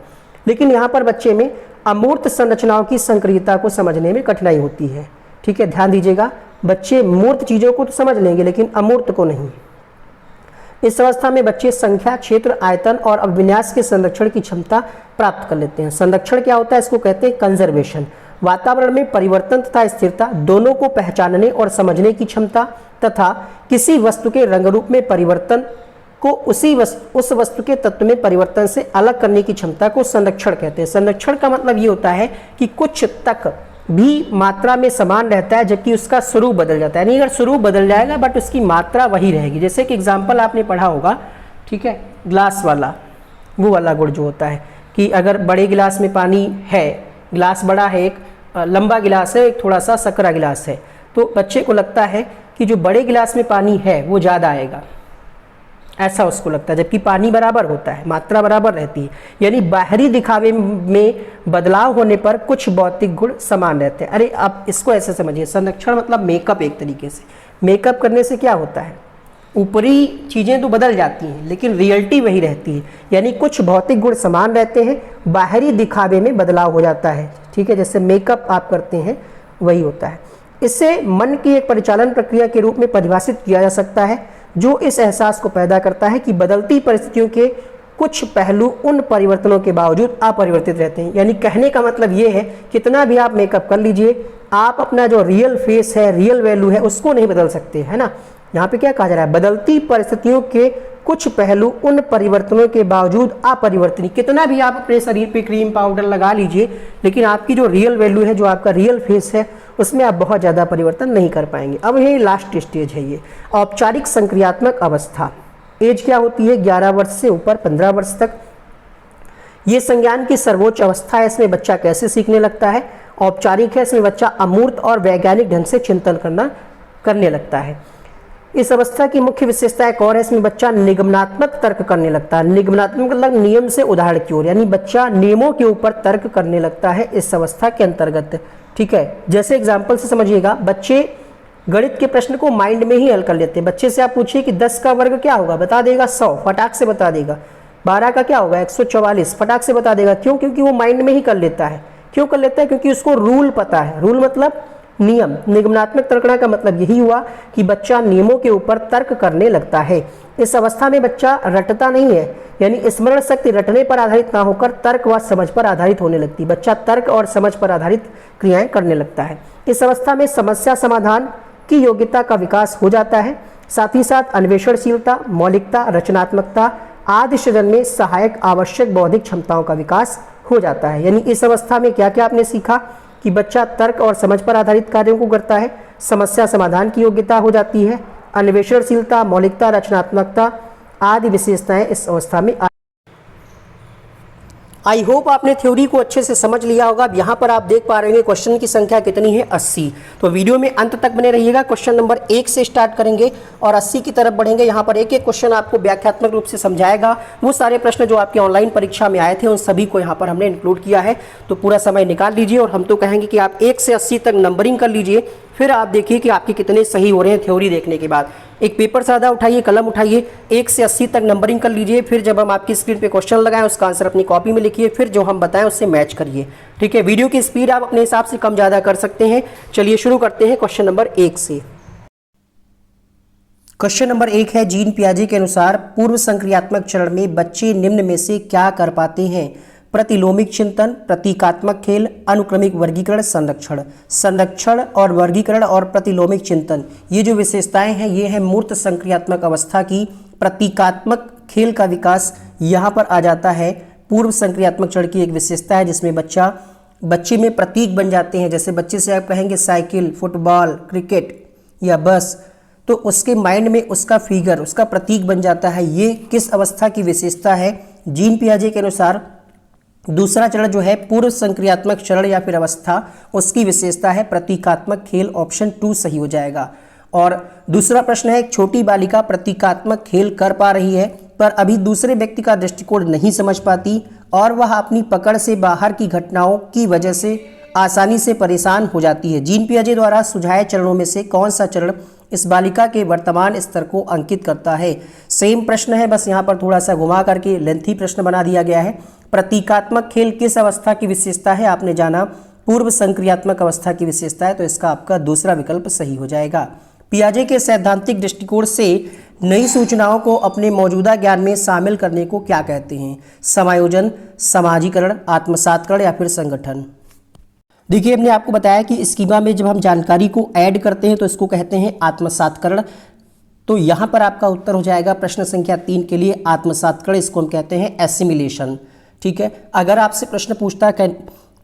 Speaker 1: लेकिन यहाँ पर बच्चे में अमूर्त संरचनाओं की संक्रियता को समझने में कठिनाई होती है। ठीक है, ध्यान दीजिएगा, बच्चे मूर्त चीज़ों को तो समझ लेंगे लेकिन अमूर्त को नहीं। इस अवस्था में बच्चे संख्या, क्षेत्र, आयतन और अभिविन्यास के संरक्षण की क्षमता प्राप्त कर लेते हैं। संरक्षण क्या होता है, इसको कहते हैं कंजर्वेशन। वातावरण में परिवर्तन तथा स्थिरता दोनों को पहचानने और समझने की क्षमता तथा किसी वस्तु के रंग रूप में परिवर्तन को उस वस्तु के तत्व में परिवर्तन से अलग करने की क्षमता को संरक्षण कहते हैं। संरक्षण का मतलब ये होता है कि कुछ तक भी मात्रा में समान रहता है जबकि उसका स्वरूप बदल जाता है। नहीं, अगर स्वरूप बदल जाएगा बट उसकी मात्रा वही रहेगी। जैसे कि एग्जाम्पल आपने पढ़ा होगा, ठीक है, ग्लास वाला, वो वाला गुण जो होता है कि अगर बड़े गिलास में पानी है, गिलास बड़ा है, एक लंबा गिलास है, एक थोड़ा सा सकरा गिलास है, तो बच्चे को लगता है कि जो बड़े गिलास में पानी है वो ज़्यादा आएगा, ऐसा उसको लगता है, जबकि पानी बराबर होता है, मात्रा बराबर रहती है। यानी बाहरी दिखावे में बदलाव होने पर कुछ भौतिक गुण समान रहते हैं। अरे आप इसको ऐसे समझिए, संरक्षण मतलब मेकअप। एक तरीके से मेकअप करने से क्या होता है, ऊपरी चीज़ें तो बदल जाती हैं लेकिन रियलिटी वही रहती है। यानी कुछ भौतिक गुण समान रहते हैं, बाहरी दिखावे में बदलाव हो जाता है। ठीक है, जैसे मेकअप आप करते हैं वही होता है। इससे मन की एक परिचालन प्रक्रिया के रूप में परिभाषित किया जा सकता है जो इस एहसास को पैदा करता है कि बदलती परिस्थितियों के कुछ पहलू उन परिवर्तनों के बावजूद अपरिवर्तित रहते हैं। यानी कहने का मतलब ये है, कितना भी आप मेकअप कर लीजिए, आप अपना जो रियल फेस है, रियल वैल्यू है, उसको नहीं बदल सकते, है ना। यहाँ पे क्या कहा जा रहा है, बदलती परिस्थितियों के कुछ पहलू उन परिवर्तनों के बावजूद अपरिवर्तनीय। कितना भी आप अपने शरीर पे क्रीम पाउडर लगा लीजिए, लेकिन आपकी जो रियल वैल्यू है, जो आपका रियल फेस है, उसमें आप बहुत ज़्यादा परिवर्तन नहीं कर पाएंगे। अब ये लास्ट स्टेज है, ये औपचारिक संक्रियात्मक अवस्था। एज क्या होती है, 11 वर्ष से ऊपर 15 वर्ष तक। ये संज्ञान की सर्वोच्च अवस्था है। इसमें बच्चा कैसे सीखने लगता है, औपचारिक है। इसमें बच्चा अमूर्त और वैज्ञानिक ढंग से चिंतन करने लगता है। इस अवस्था की मुख्य विशेषता एक और है, इसमें बच्चा निगमनात्मक तर्क करने लगता है। निगमनात्मक मतलब नियम से उदाहरण की ओर, यानी बच्चा नियमों के ऊपर तर्क करने लगता है इस अवस्था के अंतर्गत। ठीक है, जैसे एग्जाम्पल से समझिएगा, बच्चे गणित के प्रश्न को माइंड में ही हल कर लेते हैं। बच्चे से आप पूछिए कि 10 का वर्ग क्या होगा, बता देगा 100, फटाक से बता देगा। 12 का क्या होगा, 144, फटाक से बता देगा। क्यों, क्योंकि वो माइंड में ही कर लेता है। क्यों कर लेता है, क्योंकि उसको रूल पता है। रूल मतलब नियम। निगमनात्मक तर्कणा का मतलब यही हुआ कि बच्चा नियमों के ऊपर तर्क करने लगता है। इस अवस्था में बच्चा रटता नहीं है, यानी स्मरण शक्ति रटने पर आधारित ना होकर तर्क व समझ पर आधारित होने लगती है। बच्चा तर्क और समझ पर आधारित क्रियाएं करने लगता है। इस अवस्था में समस्या समाधान की योग्यता का विकास हो जाता है। साथ ही साथ अन्वेषणशीलता, मौलिकता, रचनात्मकता आदि सृजन में सहायक आवश्यक बौद्धिक क्षमताओं का विकास हो जाता है। यानी इस अवस्था में क्या क्या आपने सीखा कि बच्चा तर्क और समझ पर आधारित कार्यों को करता है, समस्या समाधान की योग्यता हो जाती है, अन्वेषणशीलता, मौलिकता, रचनात्मकता आदि विशेषताएं इस अवस्था में। आई होप आपने थ्योरी को अच्छे से समझ लिया होगा। अब यहाँ पर आप देख पा रहे होंगे क्वेश्चन की संख्या कितनी है, 80। तो वीडियो में अंत तक बने रहिएगा। क्वेश्चन नंबर 1 से स्टार्ट करेंगे और 80 की तरफ बढ़ेंगे। यहाँ पर एक एक क्वेश्चन आपको व्याख्यात्मक रूप से समझाएगा। वो सारे प्रश्न जो आपके ऑनलाइन परीक्षा में आए थे उन सभी को यहाँ पर हमने इंक्लूड किया है। तो पूरा समय निकाल लीजिए और हम तो कहेंगे कि आप 1 से 80 तक नंबरिंग कर लीजिए, फिर आप देखिए कि आपके कितने सही हो रहे हैं थ्योरी देखने के बाद। एक पेपर सादा उठाइए, कलम उठाइए, 1 से 80 तक नंबरिंग कर लीजिए। फिर जब हम आपकी स्क्रीन पे क्वेश्चन लगाएं उसका आंसर अपनी कॉपी में लिखिए, फिर जो हम बताएं उससे मैच करिए। ठीक है, वीडियो की स्पीड आप अपने हिसाब से कम ज़्यादा कर सकते हैं। चलिए शुरू करते हैं क्वेश्चन नंबर 1 से। क्वेश्चन नंबर 1 है, जीन पियाजे के अनुसार पूर्व संक्रियात्मक चरण में बच्चे निम्न में से क्या कर पाते हैं। प्रतिलोमिक चिंतन, प्रतीकात्मक खेल, अनुक्रमिक वर्गीकरण, संरक्षण। संरक्षण और वर्गीकरण और प्रतिलोमिक चिंतन, ये जो विशेषताएं हैं ये है मूर्त संक्रियात्मक अवस्था की। प्रतीकात्मक खेल का विकास यहाँ पर आ जाता है। पूर्व संक्रियात्मक चरण की एक विशेषता है जिसमें बच्चे में प्रतीक बन जाते हैं। जैसे बच्चे से आप कहेंगे साइकिल, फुटबॉल, क्रिकेट या बस, तो उसके माइंड में उसका फिगर, उसका प्रतीक बन जाता है। ये किस अवस्था की विशेषता है? जीन पियाजे के अनुसार दूसरा चरण जो है पूर्व संक्रियात्मक चरण या फिर अवस्था, उसकी विशेषता है प्रतीकात्मक खेल। ऑप्शन 2 सही हो जाएगा। और दूसरा प्रश्न है, एक छोटी बालिका प्रतीकात्मक खेल कर पा रही है पर अभी दूसरे व्यक्ति का दृष्टिकोण नहीं समझ पाती और वह अपनी पकड़ से बाहर की घटनाओं की वजह से आसानी से परेशान हो जाती है। जीन पियाजे द्वारा सुझाए चरणों में से कौन सा चरण इस बालिका के वर्तमान स्तर को अंकित करता है? सेम प्रश्न है, बस यहाँ पर थोड़ा सा घुमा करके लेंथी प्रश्न बना दिया गया है। प्रतीकात्मक खेल किस अवस्था की विशेषता है? आपने जाना पूर्व संक्रियात्मक अवस्था की विशेषता है, तो इसका आपका दूसरा विकल्प सही हो जाएगा। पियाजे के सैद्धांतिक दृष्टिकोण से नई सूचनाओं को अपने मौजूदा ज्ञान में शामिल करने को क्या कहते हैं? समायोजन, समाजीकरण, आत्मसातकरण या फिर संगठन? देखिए, हमने आपको बताया कि स्कीमा में जब हम जानकारी को ऐड करते हैं तो इसको कहते हैं आत्मसातकरण। तो यहाँ पर आपका उत्तर हो जाएगा प्रश्न संख्या 3 के लिए आत्मसातकरण, इसको हम कहते हैं एसिमिलेशन। ठीक है, अगर आपसे प्रश्न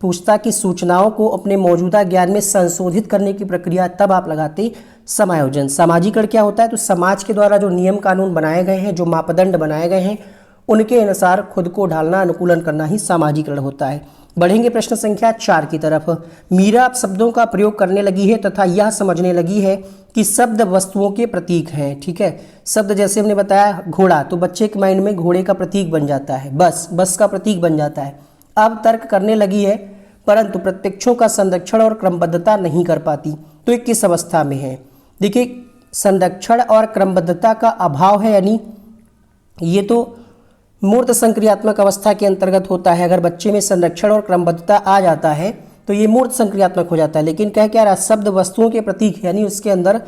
Speaker 1: पूछता कि सूचनाओं को अपने मौजूदा ज्ञान में संशोधित करने की प्रक्रिया, तब आप लगाते समायोजन। समाजीकरण क्या होता है? तो समाज के द्वारा जो नियम कानून बनाए गए हैं, जो मापदंड बनाए गए हैं, उनके अनुसार खुद को ढालना, अनुकूलन करना ही समाजीकरण होता है। बढ़ेंगे प्रश्न संख्या 4 की तरफ। मीरा अब शब्दों का प्रयोग करने लगी है तथा यह समझने लगी है कि शब्द वस्तुओं के प्रतीक हैं। ठीक है, शब्द जैसे हमने बताया घोड़ा, तो बच्चे के माइंड में घोड़े का प्रतीक बन जाता है, बस का प्रतीक बन जाता है। अब तर्क करने लगी है परंतु प्रत्यक्षों का संरक्षण और क्रमबद्धता नहीं कर पाती, तो ये किस अवस्था में है? देखिए, संरक्षण और क्रमबद्धता का अभाव है, यानी ये तो मूर्त संक्रियात्मक अवस्था के अंतर्गत होता है। अगर बच्चे में संरक्षण और क्रमबद्धता आ जाता है तो ये मूर्त संक्रियात्मक हो जाता है। लेकिन कह क्या रहा, शब्द वस्तुओं के प्रतीक, यानी उसके अंदर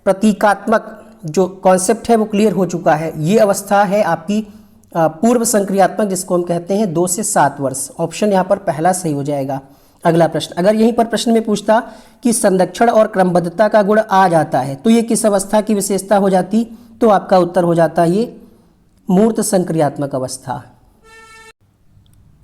Speaker 1: प्रतीकात्मक जो कॉन्सेप्ट है वो क्लियर हो चुका है। ये अवस्था है आपकी पूर्व संक्रियात्मक, जिसको हम कहते हैं 2 से 7 वर्ष। ऑप्शन यहाँ पर पहला सही हो जाएगा। अगला प्रश्न, अगर यहीं पर प्रश्न में पूछता कि संरक्षण और क्रमबद्धता का गुण आ जाता है तो ये किस अवस्था की विशेषता हो जाती, तो आपका उत्तर हो जाता ये मूर्त संक्रियात्मक अवस्था।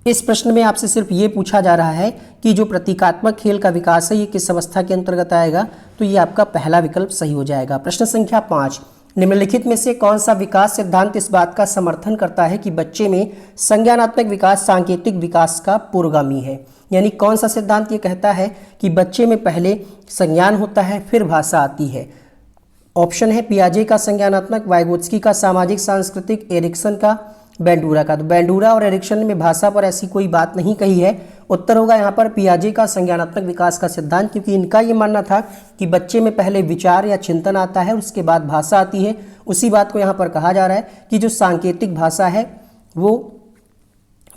Speaker 1: इस प्रश्न में आपसे सिर्फ ये पूछा जा रहा है कि जो प्रतीकात्मक खेल का विकास है ये किस अवस्था के अंतर्गत आएगा, तो ये आपका पहला विकल्प सही हो जाएगा। प्रश्न संख्या 5, निम्नलिखित में से कौन सा विकास सिद्धांत इस बात का समर्थन करता है कि बच्चे में संज्ञानात्मक विकास सांकेतिक विकास का पूर्वगामी है? यानी कौन सा सिद्धांत ये कहता है कि बच्चे में पहले संज्ञान होता है फिर भाषा आती है? ऑप्शन है पियाजे का संज्ञानात्मक, वाइगोत्स्की का सामाजिक सांस्कृतिक, एरिक्सन का, बेंडूरा का। तो बेंडूरा और एरिक्सन में भाषा पर ऐसी कोई बात नहीं कही है। उत्तर होगा यहाँ पर पियाजे का संज्ञानात्मक विकास का सिद्धांत, क्योंकि इनका ये मानना था कि बच्चे में पहले विचार या चिंतन आता है, उसके बाद भाषा आती है। उसी बात को यहाँ पर कहा जा रहा है कि जो सांकेतिक भाषा है वो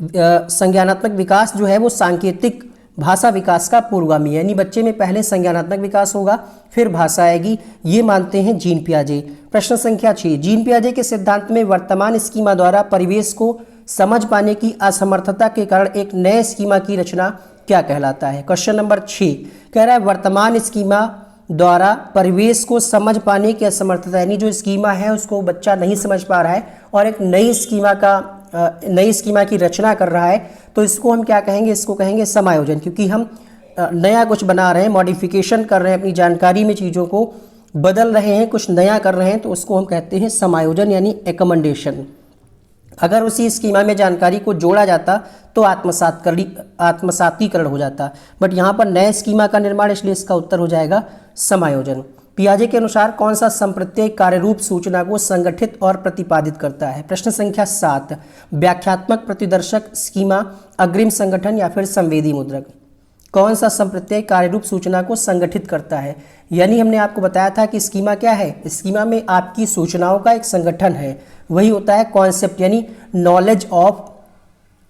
Speaker 1: संज्ञानात्मक विकास जो है वो सांकेतिक भाषा विकास का पूर्वगामी, यानी बच्चे में पहले संज्ञानात्मक विकास होगा फिर भाषा आएगी, ये मानते हैं जीन पियाजे। प्रश्न संख्या 6, जीन पियाजे के सिद्धांत में वर्तमान स्कीमा द्वारा परिवेश को समझ पाने की असमर्थता के कारण एक नए स्कीमा की रचना क्या कहलाता है? क्वेश्चन नंबर 6 कह रहा है वर्तमान स्कीमा द्वारा परिवेश को समझ पाने की असमर्थता, यानी जो स्कीमा है उसको बच्चा नहीं समझ पा रहा है और एक नई स्कीमा की रचना कर रहा है, तो इसको हम क्या कहेंगे? इसको कहेंगे समायोजन, क्योंकि हम नया कुछ बना रहे हैं, मॉडिफिकेशन कर रहे हैं, अपनी जानकारी में चीज़ों को बदल रहे हैं, कुछ नया कर रहे हैं, तो उसको हम कहते हैं समायोजन यानी एकमेंडेशन। अगर उसी स्कीमा में जानकारी को जोड़ा जाता तो आत्मसातीकरण हो जाता, बट यहाँ पर नए स्कीमा का निर्माण, इसलिए इसका उत्तर हो जाएगा समायोजन। पियाजे के अनुसार कौन सा संप्रत्यय कार्यरूप सूचना को संगठित और प्रतिपादित करता है? प्रश्न संख्या 7, व्याख्यात्मक प्रतिदर्शक, स्कीमा, अग्रिम संगठन या फिर संवेदी मुद्रक? कौन सा संप्रत्यय कार्यरूप सूचना को संगठित करता है? यानी हमने आपको बताया था कि स्कीमा क्या है, स्कीमा में आपकी सूचनाओं का एक संगठन है, वही होता है कॉन्सेप्ट, यानी नॉलेज ऑफ,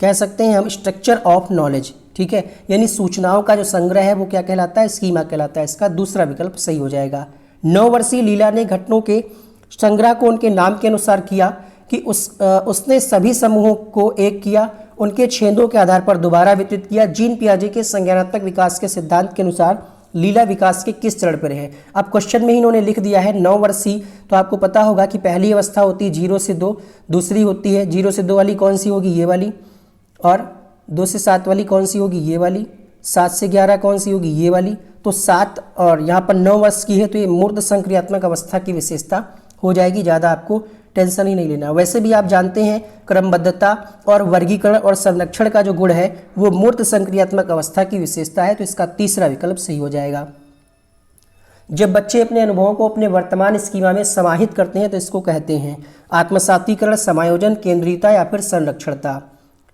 Speaker 1: कह सकते हैं हम स्ट्रक्चर ऑफ नॉलेज। ठीक है, यानी सूचनाओं का जो संग्रह है वो क्या कहलाता है? स्कीमा कहलाता है। इसका दूसरा विकल्प सही हो जाएगा। 9 वर्षीय लीला ने घटनों के संग्रह को उनके नाम के अनुसार किया कि उसने सभी समूहों को एक किया, उनके छेदों के आधार पर दोबारा वितरित किया। जीन पियाजे के संज्ञानात्मक विकास के सिद्धांत के अनुसार लीला विकास के किस चरण पर है? अब क्वेश्चन में ही इन्होंने लिख दिया है 9 वर्षीय, तो आपको पता होगा कि पहली अवस्था होती है 0 से 2, दूसरी होती है 0 से 2 वाली कौन सी होगी? ये वाली, और 2 से 7 वाली कौन सी होगी? ये वाली, 7 से 11 कौन सी होगी, ये वाली। तो 7 और यहाँ पर 9 वर्ष की है, तो ये मूर्त संक्रियात्मक अवस्था की विशेषता हो जाएगी, ज़्यादा आपको टेंशन ही नहीं लेना। वैसे भी आप जानते हैं क्रमबद्धता और वर्गीकरण और संरक्षण का जो गुण है वो मूर्त संक्रियात्मक अवस्था की विशेषता है, तो इसका तीसरा विकल्प सही हो जाएगा। जब बच्चे अपने अनुभवों को अपने वर्तमान स्कीमा में समाहित करते हैं तो इसको कहते हैं आत्मसातीकरण, समायोजन, केंद्रीयता या फिर संरक्षणता।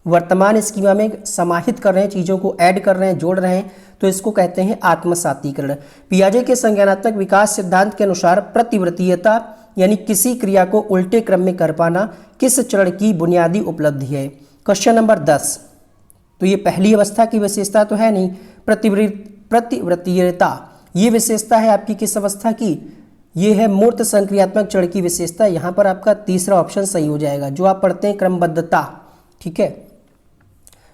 Speaker 1: वर्तमान स्कीमा में समाहित कर रहे हैं, चीज़ों को ऐड कर रहे हैं, जोड़ रहे हैं, तो इसको कहते हैं आत्मसातीकरण। पियाजे के संज्ञानात्मक विकास सिद्धांत के अनुसार प्रतिवृत्तीयता यानी किसी क्रिया को उल्टे क्रम में कर पाना किस चरण की बुनियादी उपलब्धि है। Question number 10। तो ये पहली अवस्था की विशेषता तो है नहीं, प्रतिवृत्तीयता ये विशेषता है आपकी किस अवस्था की, ये है मूर्त संक्रियात्मक चरण की विशेषता। यहाँ पर आपका तीसरा ऑप्शन सही हो जाएगा। जो आप पढ़ते हैं क्रमबद्धता, ठीक है,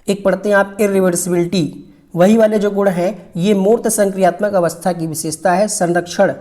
Speaker 1: एक पढ़ते हैं आप इरिवर्सिबिलिटी, वही वाले जो गुण हैं ये मूर्त संक्रियात्मक अवस्था की विशेषता है। संरक्षण,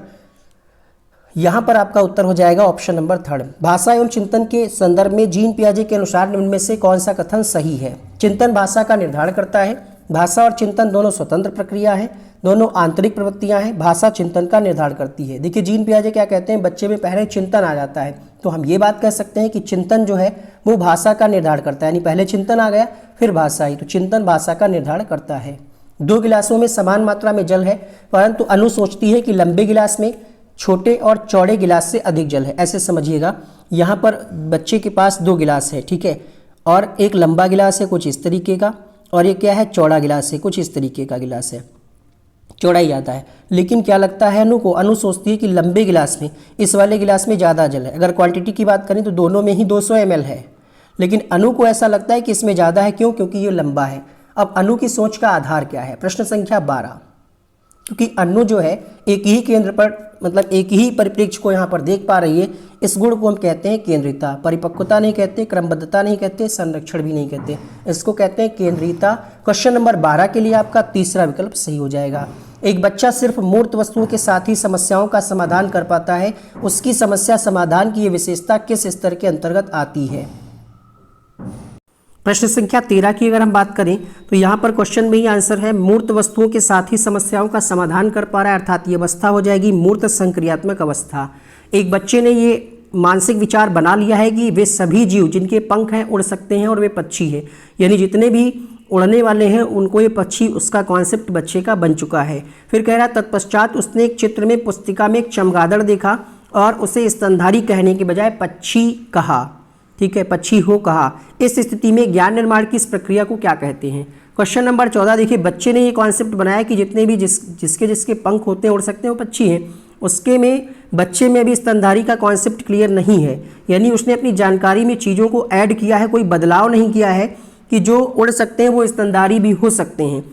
Speaker 1: यहाँ पर आपका उत्तर हो जाएगा ऑप्शन नंबर 3। भाषा एवं चिंतन के संदर्भ में जीन पियाजे के अनुसार निम्न में से कौन सा कथन सही है। चिंतन भाषा का निर्धारण करता है। भाषा और चिंतन दोनों स्वतंत्र प्रक्रिया है, दोनों आंतरिक प्रवृत्तियां हैं। भाषा चिंतन का निर्धारण करती है। देखिए जीन पियाजे क्या कहते हैं, बच्चे में पहले चिंतन आ जाता है, तो हम ये बात कह सकते हैं कि चिंतन जो है वो भाषा का निर्धारण करता है, यानी पहले चिंतन आ गया फिर भाषा आई, तो चिंतन भाषा का निर्धारण करता है। 2 गिलासों में समान मात्रा में जल है, परंतु अनु सोचती है कि लंबे गिलास में छोटे और चौड़े गिलास से अधिक जल है। ऐसे समझिएगा, यहाँ पर बच्चे के पास 2 गिलास है, ठीक है, और एक लंबा गिलास है कुछ इस तरीके का, और ये क्या है, चौड़ा गिलास है, कुछ इस तरीके का गिलास है, चौड़ाई ज़्यादा है। लेकिन क्या लगता है अनु को, अनु सोचती है कि लंबे गिलास में, इस वाले गिलास में ज़्यादा जल है। अगर क्वांटिटी की बात करें तो दोनों में ही 200 ml है, लेकिन अनु को ऐसा लगता है कि इसमें ज़्यादा है। क्यों? क्योंकि ये लंबा है। अब अनु की सोच का आधार क्या है? प्रश्न संख्या 12। क्योंकि अनु जो है एक ही केंद्र पर, मतलब एक ही परिप्रेक्ष्य को यहाँ पर देख पा रही है, इस गुण को हम कहते हैं केंद्रीयता। परिपक्वता नहीं कहते, क्रमबद्धता नहीं कहते, संरक्षण भी नहीं कहते, इसको कहते हैं केंद्रीयता। क्वेश्चन नंबर 12 के लिए आपका तीसरा विकल्प सही हो जाएगा। एक बच्चा सिर्फ मूर्त वस्तुओं के साथ ही समस्याओं का समाधान कर पाता है, उसकी समस्या समाधान की ये विशेषता किस स्तर के अंतर्गत आती है? प्रश्न संख्या 13 की अगर हम बात करें तो यहाँ पर क्वेश्चन में ही आंसर है मूर्त वस्तुओं के साथ ही समस्याओं का समाधान कर पा रहा है, अर्थात ये अवस्था हो जाएगी मूर्त संक्रियात्मक अवस्था। एक बच्चे ने ये मानसिक विचार बना लिया है कि वे सभी जीव जिनके पंख हैं उड़ सकते हैं और वे पक्षी हैं, यानी जितने भी उड़ने वाले हैं उनको ये पक्षी, उसका कॉन्सेप्ट बच्चे का बन चुका है। फिर कह रहा तत्पश्चात उसने एक चित्र में पुस्तिका में एक चमगादड़ देखा और उसे स्तनधारी कहने के बजाय पक्षी कहा, ठीक है, पक्षी हो कहा। इस स्थिति में ज्ञान निर्माण की इस प्रक्रिया को क्या कहते हैं? क्वेश्चन नंबर 14 देखिए, बच्चे ने ये कॉन्सेप्ट बनाया कि जितने भी जिसके पंख होते हैं उड़ सकते हैं वो पक्षी हैं। उसके में बच्चे में अभी स्तनधारी का कॉन्सेप्ट क्लियर नहीं है, यानी उसने अपनी जानकारी में चीज़ों को ऐड किया है, कोई बदलाव नहीं किया है कि जो उड़ सकते हैं वो स्तनधारी भी हो सकते हैं।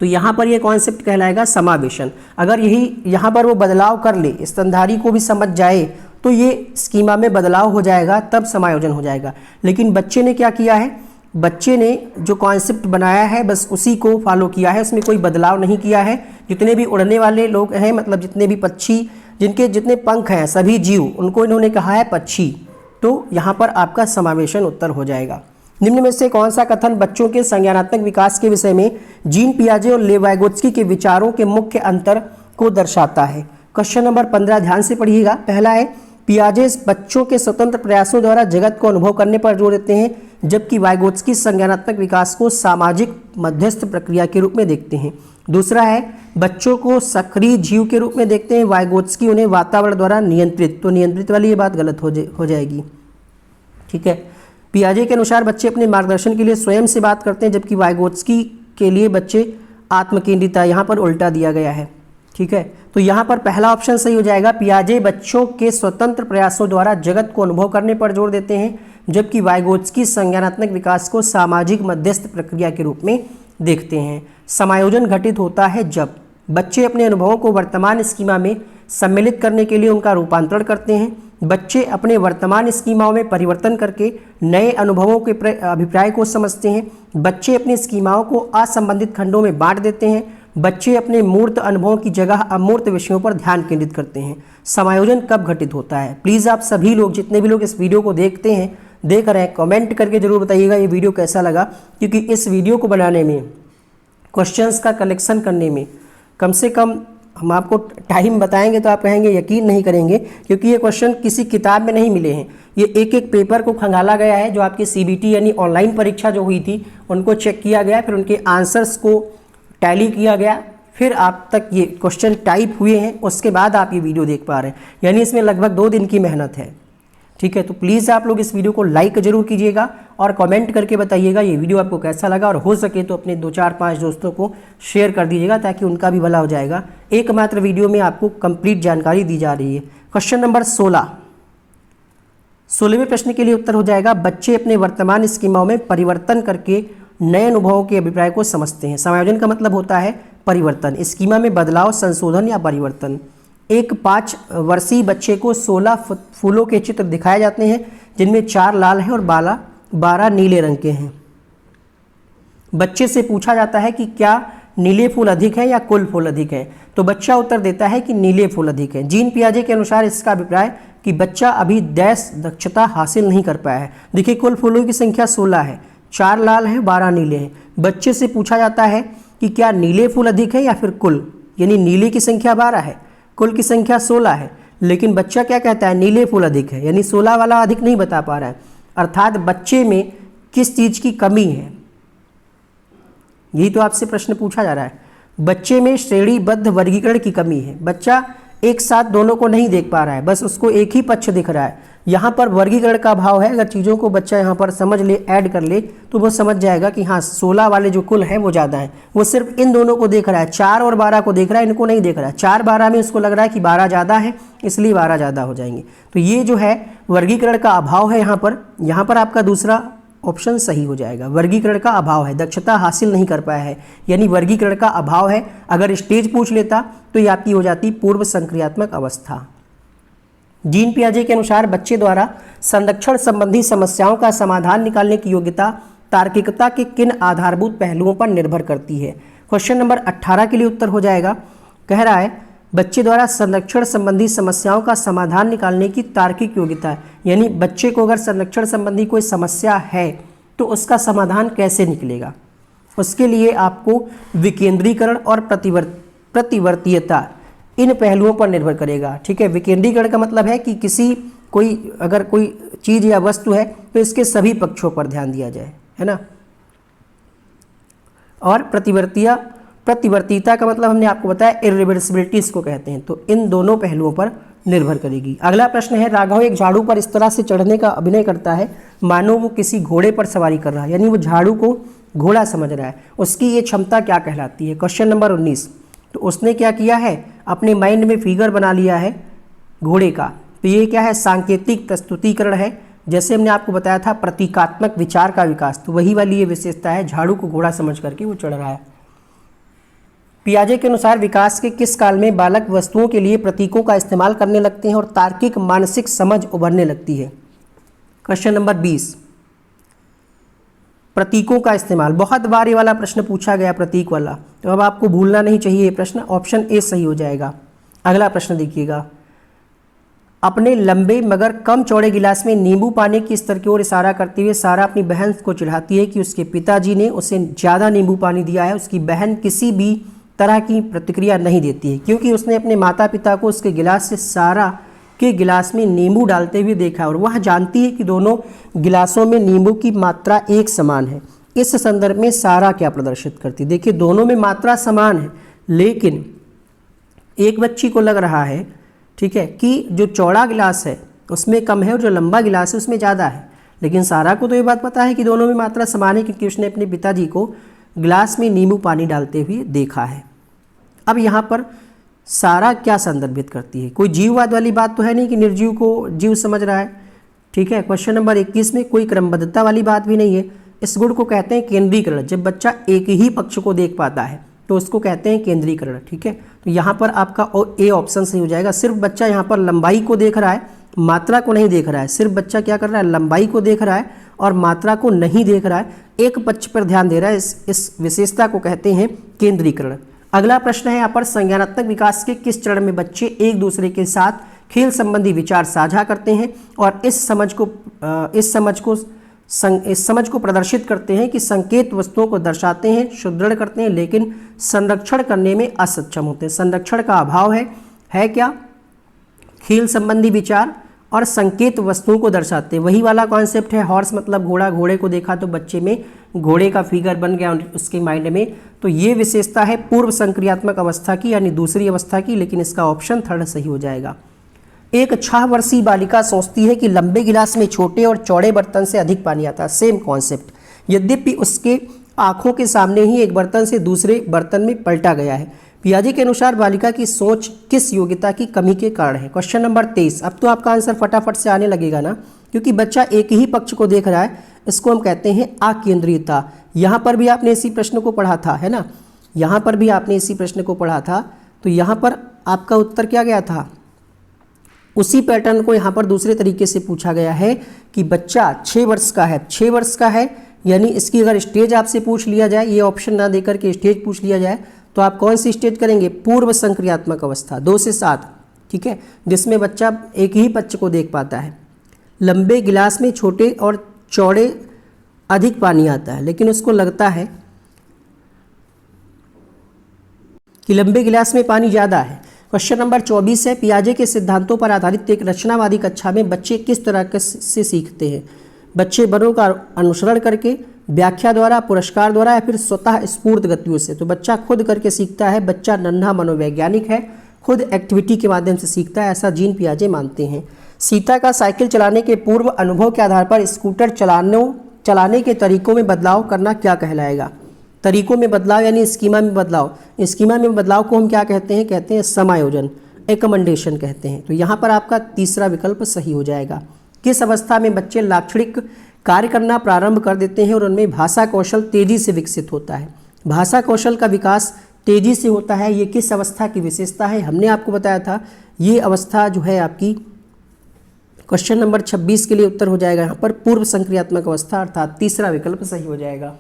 Speaker 1: तो यहाँ पर ये कॉन्सेप्ट कहलाएगा समावेशन। अगर यही यहाँ पर वो बदलाव कर ले, स्तनधारी को भी समझ जाए, तो ये स्कीमा में बदलाव हो जाएगा, तब समायोजन हो जाएगा। लेकिन बच्चे ने क्या किया है, बच्चे ने जो कॉन्सेप्ट बनाया है बस उसी को फॉलो किया है, उसमें कोई बदलाव नहीं किया है। जितने भी उड़ने वाले लोग हैं, मतलब जितने भी पक्षी, जिनके जितने पंख हैं, सभी जीव, उनको इन्होंने कहा है पक्षी। तो यहाँ पर आपका समावेशन उत्तर हो जाएगा। निम्न में से कौन सा कथन बच्चों के संज्ञानात्मक विकास के विषय में जीन पियाजे और लेव वाइगोत्स्की के विचारों के मुख्य अंतर को दर्शाता है? क्वेश्चन नंबर 15 ध्यान से पढ़िएगा। पहला है, पियाजे बच्चों के स्वतंत्र प्रयासों द्वारा जगत को अनुभव करने पर जोर देते हैं, जबकि वाइगोत्स्की संज्ञानात्मक विकास को सामाजिक मध्यस्थ प्रक्रिया के रूप में देखते हैं। दूसरा है, बच्चों को सक्रिय जीव के रूप में देखते हैं, वाइगोत्स्की उन्हें वातावरण द्वारा नियंत्रित। तो नियंत्रित वाली ये बात गलत हो जाएगी, ठीक है। पियाजे के अनुसार बच्चे अपने मार्गदर्शन के लिए स्वयं से बात करते हैं, जबकि वाइगोत्स्की के लिए बच्चे आत्मकेंद्रिता, यहाँ पर उल्टा दिया गया है, ठीक है। तो यहाँ पर पहला ऑप्शन सही हो जाएगा। पियाजे बच्चों के स्वतंत्र प्रयासों द्वारा जगत को अनुभव करने पर जोर देते हैं, जबकि वाइगोत्स्की संज्ञानात्मक विकास को सामाजिक मध्यस्थ प्रक्रिया के रूप में देखते हैं। समायोजन घटित होता है जब बच्चे अपने अनुभवों को वर्तमान स्कीमा में सम्मिलित करने के लिए उनका रूपांतरण करते हैं। बच्चे अपने वर्तमान स्कीमाओं में परिवर्तन करके नए अनुभवों के अभिप्राय को समझते हैं। बच्चे अपनी स्कीमाओं को असंबंधित खंडों में बांट देते हैं। बच्चे अपने मूर्त अनुभवों की जगह अमूर्त विषयों पर ध्यान केंद्रित करते हैं। समायोजन कब घटित होता है? प्लीज़ आप सभी लोग, जितने भी लोग इस वीडियो को देख रहे हैं, कमेंट करके जरूर बताइएगा ये वीडियो कैसा लगा, क्योंकि इस वीडियो को बनाने में क्वेश्चंस का कलेक्शन करने में कम से कम हम आपको टाइम बताएंगे तो आप कहेंगे यकीन नहीं करेंगे, क्योंकि ये क्वेश्चन किसी किताब में नहीं मिले हैं। ये एक एक पेपर को खंगाला गया है, जो आपकी CBT यानी ऑनलाइन परीक्षा जो हुई थी उनको चेक किया गया, फिर उनके आंसर्स को टैली किया गया, फिर आप तक ये क्वेश्चन टाइप हुए हैं, उसके बाद आप ये वीडियो देख पा रहे हैं। यानी इसमें लगभग 2 दिन की मेहनत है। ठीक है, तो प्लीज़ आप लोग इस वीडियो को लाइक जरूर कीजिएगा और कमेंट करके बताइएगा ये वीडियो आपको कैसा लगा, और हो सके तो अपने 2, 4, 5 दोस्तों को शेयर कर दीजिएगा ताकि उनका भी भला हो जाएगा। एकमात्र वीडियो में आपको कंप्लीट जानकारी दी जा रही है। क्वेश्चन नंबर 16वें प्रश्न के लिए उत्तर हो जाएगा, बच्चे अपने वर्तमान स्कीमाओं में परिवर्तन करके नए अनुभवों के अभिप्राय को समझते हैं। समायोजन का मतलब होता है परिवर्तन, स्कीमा में बदलाव, संशोधन या परिवर्तन। एक 5 वर्षीय बच्चे को 16 फूलों के चित्र दिखाए जाते हैं, जिनमें 4 लाल हैं और 12 नीले रंग के हैं। बच्चे से पूछा जाता है कि क्या नीले फूल अधिक हैं या कुल फूल अधिक हैं, तो बच्चा उत्तर देता है कि नीले फूल अधिक हैं। जीन पियाजे के अनुसार इसका अभिप्राय कि बच्चा अभी दक्षता हासिल नहीं कर पाया है। देखिए, कुल फूलों की संख्या 16 है, 4 लाल हैं, 12 नीले हैं। बच्चे से पूछा जाता है कि क्या नीले फूल अधिक है या फिर कुल, यानी नीले की संख्या 12 है, कुल की संख्या 16 है, लेकिन बच्चा क्या कहता है, नीले फूल अधिक है, यानी 16 वाला अधिक नहीं बता पा रहा है। अर्थात बच्चे में किस चीज़ की कमी है, यही तो आपसे प्रश्न पूछा जा रहा है। बच्चे में श्रेणीबद्ध वर्गीकरण की कमी है। बच्चा एक साथ दोनों को नहीं देख पा रहा है, बस उसको एक ही पक्ष दिख रहा है। यहाँ पर वर्गीकरण का अभाव है। अगर चीज़ों को बच्चा यहाँ पर समझ ले, ऐड कर ले, तो वो समझ जाएगा कि हाँ 16 वाले जो कुल हैं वो ज़्यादा हैं। वो सिर्फ इन दोनों को देख रहा है, 4 और 12 को देख रहा है, इनको नहीं देख रहा है। 4 12 में उसको लग रहा है कि 12 ज़्यादा है, इसलिए 12 ज़्यादा हो जाएंगे। तो ये जो है वर्गीकरण का अभाव है यहाँ पर आपका दूसरा ऑप्शन सही हो जाएगा। वर्गीकरण का अभाव है, दक्षता हासिल नहीं कर पाया है, यानी वर्गीकरण का अभाव है। अगर स्टेज पूछ लेता तो ये आपकी हो जाती पूर्व संक्रियात्मक अवस्था। जीन पियाजे के अनुसार बच्चे द्वारा संरक्षण संबंधी समस्याओं का समाधान निकालने की योग्यता तार्किकता के किन आधारभूत पहलुओं पर निर्भर करती है। क्वेश्चन नंबर 18 के लिए उत्तर हो जाएगा, कह रहा है बच्चे द्वारा संरक्षण संबंधी समस्याओं का समाधान निकालने की तार्किक योग्यता, यानी बच्चे को अगर संरक्षण संबंधी कोई समस्या है तो उसका समाधान कैसे निकलेगा। उसके लिए आपको विकेंद्रीकरण और प्रतिवर्तीयता इन पहलुओं पर निर्भर करेगा। ठीक है, विकेंद्रीकरण का मतलब है कि अगर कोई चीज़ या वस्तु है तो इसके सभी पक्षों पर ध्यान दिया जाए, है ना। और प्रतिवर्तीयता का मतलब हमने आपको बताया इरिवर्सिबिलिटी इसको कहते हैं। तो इन दोनों पहलुओं पर निर्भर करेगी। अगला प्रश्न है, राघव एक झाड़ू पर इस तरह से चढ़ने का अभिनय करता है मानो वो किसी घोड़े पर सवारी कर रहा है, यानी वो झाड़ू को घोड़ा समझ रहा है। उसकी ये क्षमता क्या कहलाती है। क्वेश्चन नंबर 19, तो उसने क्या किया है, अपने माइंड में फिगर बना लिया है घोड़े का। तो ये क्या है, सांकेतिक प्रस्तुतिकरण है। जैसे हमने आपको बताया था प्रतीकात्मक विचार का विकास, तो वही वाली ये विशेषता है, झाड़ू को घोड़ा समझ करके वो चढ़ रहा है। पियाजे के अनुसार विकास के किस काल में बालक वस्तुओं के लिए प्रतीकों का इस्तेमाल करने लगते हैं और तार्किक मानसिक समझ उभरने लगती है। क्वेश्चन नंबर 20, प्रतीकों का इस्तेमाल। बहुत बार ये वाला प्रश्न पूछा गया, प्रतीक वाला, तो अब आपको भूलना नहीं चाहिए ये प्रश्न। ऑप्शन ए सही हो जाएगा। अगला प्रश्न देखिएगा, अपने लंबे मगर कम चौड़े गिलास में नींबू पानी की स्तर की ओर इशारा करते हुए सारा अपनी बहन को चिढ़ाती है कि उसके पिताजी ने उसे ज़्यादा नींबू पानी दिया है। उसकी बहन किसी भी तरह की प्रतिक्रिया नहीं देती है, क्योंकि उसने अपने माता पिता को उसके गिलास से सारा के गिलास में नींबू डालते हुए देखा और वह जानती है कि दोनों गिलासों में नींबू की मात्रा एक समान है। इस संदर्भ में सारा क्या प्रदर्शित करती है। देखिए, दोनों में मात्रा समान है, लेकिन एक बच्ची को लग रहा है, ठीक है, कि जो चौड़ा गिलास है उसमें कम है और जो लंबा गिलास है उसमें ज़्यादा है। लेकिन सारा को तो ये बात पता है कि दोनों में मात्रा समान है, क्योंकि उसने अपने पिताजी को गिलास में नींबू पानी डालते हुए देखा है। अब यहाँ पर सारा क्या संदर्भित करती है, कोई जीववाद वाली बात तो है नहीं कि निर्जीव को जीव समझ रहा है। ठीक है, क्वेश्चन नंबर 21 में कोई क्रमबद्धता वाली बात भी नहीं है। इस गुण को कहते हैं केंद्रीकरण। जब बच्चा एक ही पक्ष को देख पाता है तो उसको कहते हैं केंद्रीकरण। ठीक है, तो यहाँ पर आपका ए ऑप्शन सही हो जाएगा। सिर्फ बच्चा यहाँ पर लंबाई को देख रहा है, मात्रा को नहीं देख रहा है। सिर्फ बच्चा क्या कर रहा है, लंबाई को देख रहा है और मात्रा को नहीं देख रहा है, एक पक्ष पर ध्यान दे रहा है। इस विशेषता को कहते हैं केंद्रीकरण। अगला प्रश्न है यहाँ पर, संज्ञानात्मक विकास के किस चरण में बच्चे एक दूसरे के साथ खेल संबंधी विचार साझा करते हैं और इस समझ को इस समझ को प्रदर्शित करते हैं कि संकेत वस्तुओं को दर्शाते हैं, सुदृढ़ करते हैं, लेकिन संरक्षण करने में असक्षम होते हैं। संरक्षण का अभाव है क्या? खेल संबंधी विचार और संकेत वस्तुओं को दर्शाते हैं। वही वाला कॉन्सेप्ट है, हॉर्स मतलब घोड़ा। घोड़े को देखा तो बच्चे में घोड़े का फिगर बन गया उसके माइंड में। तो ये विशेषता है पूर्व संक्रियात्मक अवस्था की, यानी दूसरी अवस्था की, लेकिन इसका ऑप्शन थर्ड सही हो जाएगा। एक 6 वर्षीय बालिका सोचती है कि लंबे गिलास में छोटे और चौड़े बर्तन से अधिक पानी आता है। सेम कॉन्सेप्ट, यद्यपि उसके आंखों के सामने ही एक बर्तन से दूसरे बर्तन में पलटा गया है। पियाजे के अनुसार बालिका की सोच किस योग्यता की कमी के कारण है? Question number 23। अब तो आपका आंसर फटाफट से आने लगेगा ना, क्योंकि बच्चा एक ही पक्ष को देख रहा है। इसको हम कहते हैं अकेंद्रीयता। यहाँ पर भी आपने इसी प्रश्न को पढ़ा था, है ना? यहाँ पर भी आपने इसी प्रश्न को पढ़ा था। तो यहाँ पर आपका उत्तर क्या गया था? उसी पैटर्न को यहाँ पर दूसरे तरीके से पूछा गया है कि बच्चा 6 वर्ष का है, 6 वर्ष का है, यानी इसकी अगर स्टेज आपसे पूछ लिया जाए, ये ऑप्शन ना देकर के स्टेज पूछ लिया जाए, तो आप कौन सी स्टेज करेंगे? पूर्व संक्रियात्मक अवस्था 2 से 7, ठीक है, जिसमें बच्चा एक ही पक्ष को देख पाता है। लंबे गिलास में छोटे और चौड़े अधिक पानी आता है, लेकिन उसको लगता है कि लंबे गिलास में पानी ज़्यादा है। क्वेश्चन नंबर 24 है, पियाजे के सिद्धांतों पर आधारित एक रचनावादी कक्षा में बच्चे किस तरह से सीखते हैं? बच्चे बड़ों का अनुसरण करके, व्याख्या द्वारा, पुरस्कार द्वारा, या फिर स्वतः स्फूर्त गतियों से? तो बच्चा खुद करके सीखता है। बच्चा नन्हा मनोवैज्ञानिक है, खुद एक्टिविटी के माध्यम से सीखता है, ऐसा जीन पियाजे मानते हैं। सीता का साइकिल चलाने के पूर्व अनुभव के आधार पर स्कूटर चलाने के तरीकों में बदलाव करना क्या कहलाएगा? तरीकों में बदलाव यानी स्कीमा में बदलाव। स्कीमा में बदलाव को हम क्या कहते हैं? कहते हैं समायोजन, एकमेंडेशन कहते हैं। तो यहाँ पर आपका तीसरा विकल्प सही हो जाएगा। किस अवस्था में बच्चे लाक्षणिक कार्य करना प्रारंभ कर देते हैं और उनमें भाषा कौशल तेजी से विकसित होता है? भाषा कौशल का विकास तेजी से होता है, ये किस अवस्था की विशेषता है? हमने आपको बताया था ये अवस्था जो है आपकी क्वेश्चन नंबर 26 के लिए उत्तर हो जाएगा यहाँ पर पूर्व संक्रियात्मक अवस्था, अर्थात तीसरा विकल्प सही हो जाएगा।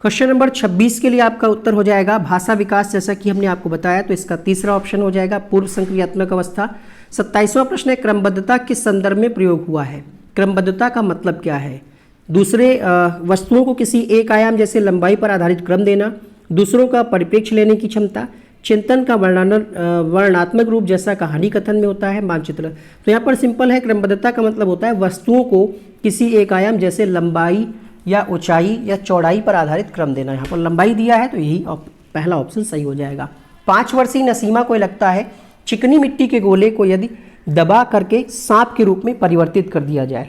Speaker 1: क्वेश्चन नंबर 26 के लिए आपका उत्तर हो जाएगा भाषा विकास, जैसा कि हमने आपको बताया, तो इसका तीसरा ऑप्शन हो जाएगा पूर्व संक्रियात्मक अवस्था। 27वां प्रश्न है, क्रमबद्धता किस संदर्भ में प्रयोग हुआ है? क्रमबद्धता का मतलब क्या है? दूसरे वस्तुओं को किसी एक आयाम जैसे लंबाई पर आधारित क्रम देना, दूसरों का परिप्रेक्ष्य लेने की क्षमता, चिंतन का वर्णनात्मक रूप जैसा कहानी कथन में होता है, मानचित्र। तो यहाँ पर सिंपल है, क्रमबद्धता का मतलब होता है वस्तुओं को किसी एक आयाम जैसे लंबाई या ऊंचाई या चौड़ाई पर आधारित क्रम देना। यहाँ पर लंबाई दिया है तो यही पहला ऑप्शन सही हो जाएगा। 5 वर्षीय नसीमा को लगता है चिकनी मिट्टी के गोले को यदि दबा करके सांप के रूप में परिवर्तित कर दिया जाए।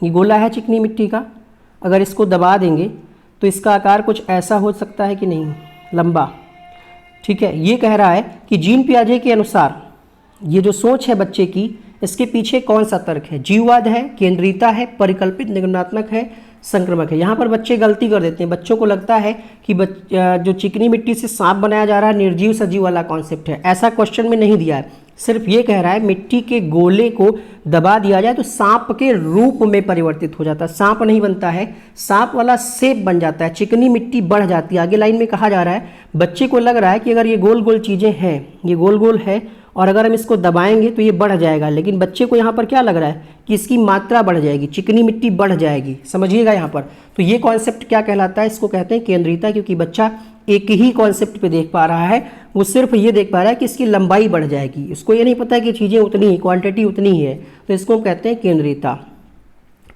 Speaker 1: ये गोला है चिकनी मिट्टी का, अगर इसको दबा देंगे तो इसका आकार कुछ ऐसा हो सकता है कि नहीं, लंबा, ठीक है। ये कह रहा है कि जीन पियाजे के अनुसार ये जो सोच है बच्चे की, इसके पीछे कौन सा तर्क है? जीववाद है, केंद्रीयता है, परिकल्पित निगमनात्मक है, संक्रमक है। यहाँ पर बच्चे गलती कर देते हैं। बच्चों को लगता है कि जो चिकनी मिट्टी से सांप बनाया जा रहा है निर्जीव सजीव वाला कॉन्सेप्ट है। ऐसा क्वेश्चन में नहीं दिया है, सिर्फ ये कह रहा है मिट्टी के गोले को दबा दिया जाए तो सांप के रूप में परिवर्तित हो जाता है। सांप नहीं बनता है, सांप वाला शेप बन जाता है, चिकनी मिट्टी बढ़ जाती है। आगे लाइन में कहा जा रहा है बच्चे को लग रहा है कि अगर ये गोल गोल चीज़ें हैं, ये गोल गोल है और अगर हम इसको दबाएंगे तो ये बढ़ जाएगा, लेकिन बच्चे को यहाँ पर क्या लग रहा है कि इसकी मात्रा बढ़ जाएगी, चिकनी मिट्टी बढ़ जाएगी। समझिएगा यहाँ पर। तो ये कॉन्सेप्ट क्या कहलाता है? इसको कहते हैं केंद्रीयता, क्योंकि बच्चा एक ही कॉन्सेप्ट पे देख पा रहा है, वो सिर्फ ये देख पा रहा है कि इसकी लंबाई बढ़ जाएगी, उसको ये नहीं पता कि चीज़ें उतनी ही, क्वांटिटी उतनी ही है। तो इसको हम कहते हैं केंद्रीयता।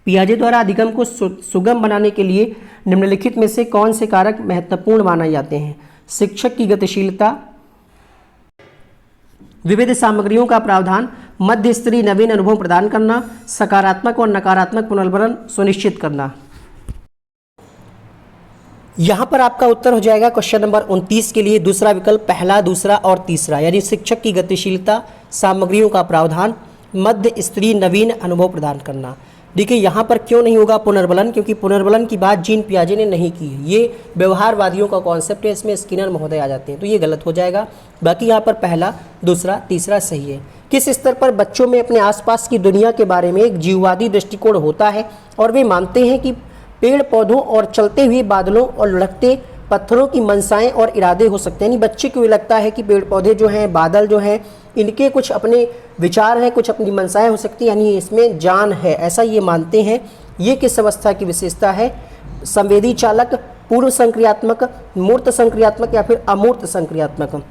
Speaker 1: पियाजे द्वारा अधिगम को सुगम बनाने के लिए निम्नलिखित में से कौन से कारक महत्वपूर्ण माने जाते हैं? शिक्षक की गतिशीलता, विविध सामग्रियों का प्रावधान, मध्य स्तरीय नवीन अनुभव प्रदान करना, सकारात्मक और नकारात्मक पुनर्भरण सुनिश्चित करना। यहां पर आपका उत्तर हो जाएगा क्वेश्चन नंबर 29 के लिए दूसरा विकल्प, पहला, दूसरा और तीसरा, यानी शिक्षक की गतिशीलता, सामग्रियों का प्रावधान, मध्य स्तरीय नवीन अनुभव प्रदान करना। देखिए यहाँ पर क्यों नहीं होगा पुनर्बलन, क्योंकि पुनर्बलन की बात जीन पियाजे ने नहीं की है। ये व्यवहारवादियों का कॉन्सेप्ट है, इसमें स्किनर महोदय आ जाते हैं, तो ये गलत हो जाएगा। बाकी यहाँ पर पहला, दूसरा, तीसरा सही है। किस स्तर पर बच्चों में अपने आसपास की दुनिया के बारे में एक जीववादी दृष्टिकोण होता है और वे मानते हैं कि पेड़ पौधों और चलते हुए बादलों और लुढ़कते पत्थरों की मंशाएं और इरादे हो सकते हैं। यानी बच्चे को ये लगता है कि पेड़ पौधे जो हैं, बादल जो हैं, इनके कुछ अपने विचार हैं, कुछ अपनी मंशाएं हो सकती हैं, यानी इसमें जान है, ऐसा ये मानते हैं। ये किस अवस्था की विशेषता है? संवेदी चालक, पूर्व संक्रियात्मक, मूर्त संक्रियात्मक या फिर अमूर्त संक्रियात्मक।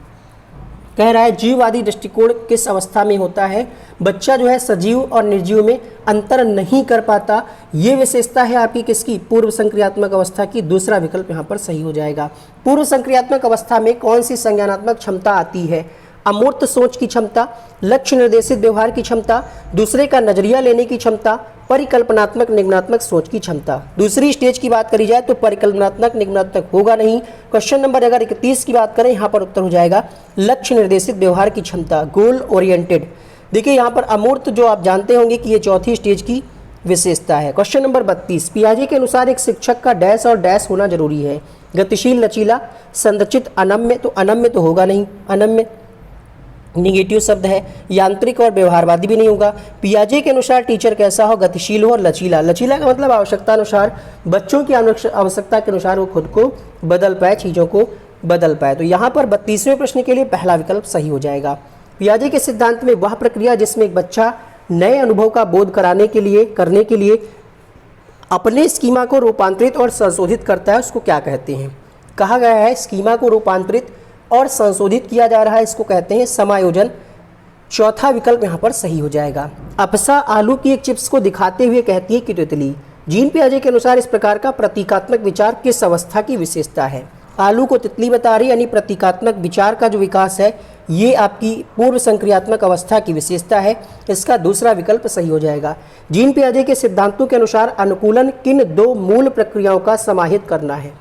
Speaker 1: कह रहा है जीववादी दृष्टिकोण किस अवस्था में होता है? बच्चा जो है सजीव और निर्जीव में अंतर नहीं कर पाता। ये विशेषता है आपकी किसकी? पूर्व संक्रियात्मक अवस्था की। दूसरा विकल्प यहाँ पर सही हो जाएगा। पूर्व संक्रियात्मक अवस्था में कौन सी संज्ञानात्मक क्षमता आती है? अमूर्त सोच की क्षमता, लक्ष्य निर्देशित व्यवहार की क्षमता, दूसरे का नजरिया लेने की क्षमता, परिकल्पनात्मक निगमनात्मक सोच की क्षमता। दूसरी स्टेज की बात करी जाए तो परिकल्पनात्मक निगमनात्मक होगा नहीं। क्वेश्चन नंबर अगर 31 की बात करें, यहाँ पर उत्तर हो जाएगा लक्ष्य निर्देशित व्यवहार की क्षमता, गोल ओरिएंटेड। देखिए यहाँ पर अमूर्त जो आप जानते होंगे कि ये चौथी स्टेज की विशेषता है। क्वेश्चन नंबर 32, पियाजे के अनुसार एक शिक्षक का डैश और डैश होना जरूरी है? गतिशील, लचीला, संरचित, अनम्य। तो अनम्य तो होगा नहीं, अनम्य निगेटिव शब्द है। यांत्रिक और व्यवहारवादी भी नहीं होगा। पियाजे के अनुसार टीचर कैसा हो? गतिशील हो और लचीला। लचीला का मतलब आवश्यकता अनुसार, बच्चों की आवश्यकता के अनुसार वो खुद को बदल पाए, चीज़ों को बदल पाए। तो यहाँ पर 32वें प्रश्न के लिए पहला विकल्प सही हो जाएगा। पियाजे के सिद्धांत में वह प्रक्रिया जिसमें एक बच्चा नए अनुभव का बोध करने के लिए अपने स्कीमा को रूपांतरित और संशोधित करता है, उसको क्या कहते हैं? कहा गया है स्कीमा को रूपांतरित और संशोधित किया जा रहा है, इसको कहते हैं समायोजन। चौथा विकल्प यहाँ पर सही हो जाएगा। अप्सा आलू की एक चिप्स को दिखाते हुए कहती है कि तितली। जीन पियाजे के अनुसार इस प्रकार का प्रतीकात्मक विचार किस अवस्था की विशेषता है? आलू को तितली बता रही, यानी प्रतीकात्मक विचार का जो विकास है ये आपकी पूर्व संक्रियात्मक अवस्था की विशेषता है। इसका दूसरा विकल्प सही हो जाएगा। जीन पियाजे के सिद्धांतों के अनुसार अनुकूलन किन दो मूल प्रक्रियाओं का समाहित करना है?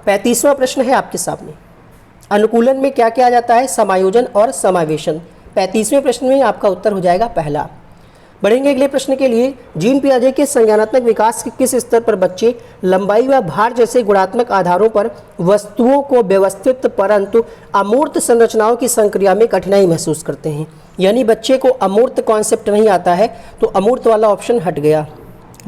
Speaker 1: 35वां प्रश्न है आपके सामने। अनुकूलन में क्या किया जाता है? समायोजन और समावेशन। 35वें प्रश्न में आपका उत्तर हो जाएगा पहला। बढ़ेंगे अगले प्रश्न के लिए। जीन पियाजे के संज्ञानात्मक विकास के किस स्तर पर बच्चे लंबाई व भार जैसे गुणात्मक आधारों पर वस्तुओं को व्यवस्थित परंतु अमूर्त संरचनाओं की संक्रिया में कठिनाई महसूस करते हैं? यानी बच्चे को अमूर्त कॉन्सेप्ट नहीं आता है, तो अमूर्त वाला ऑप्शन हट गया।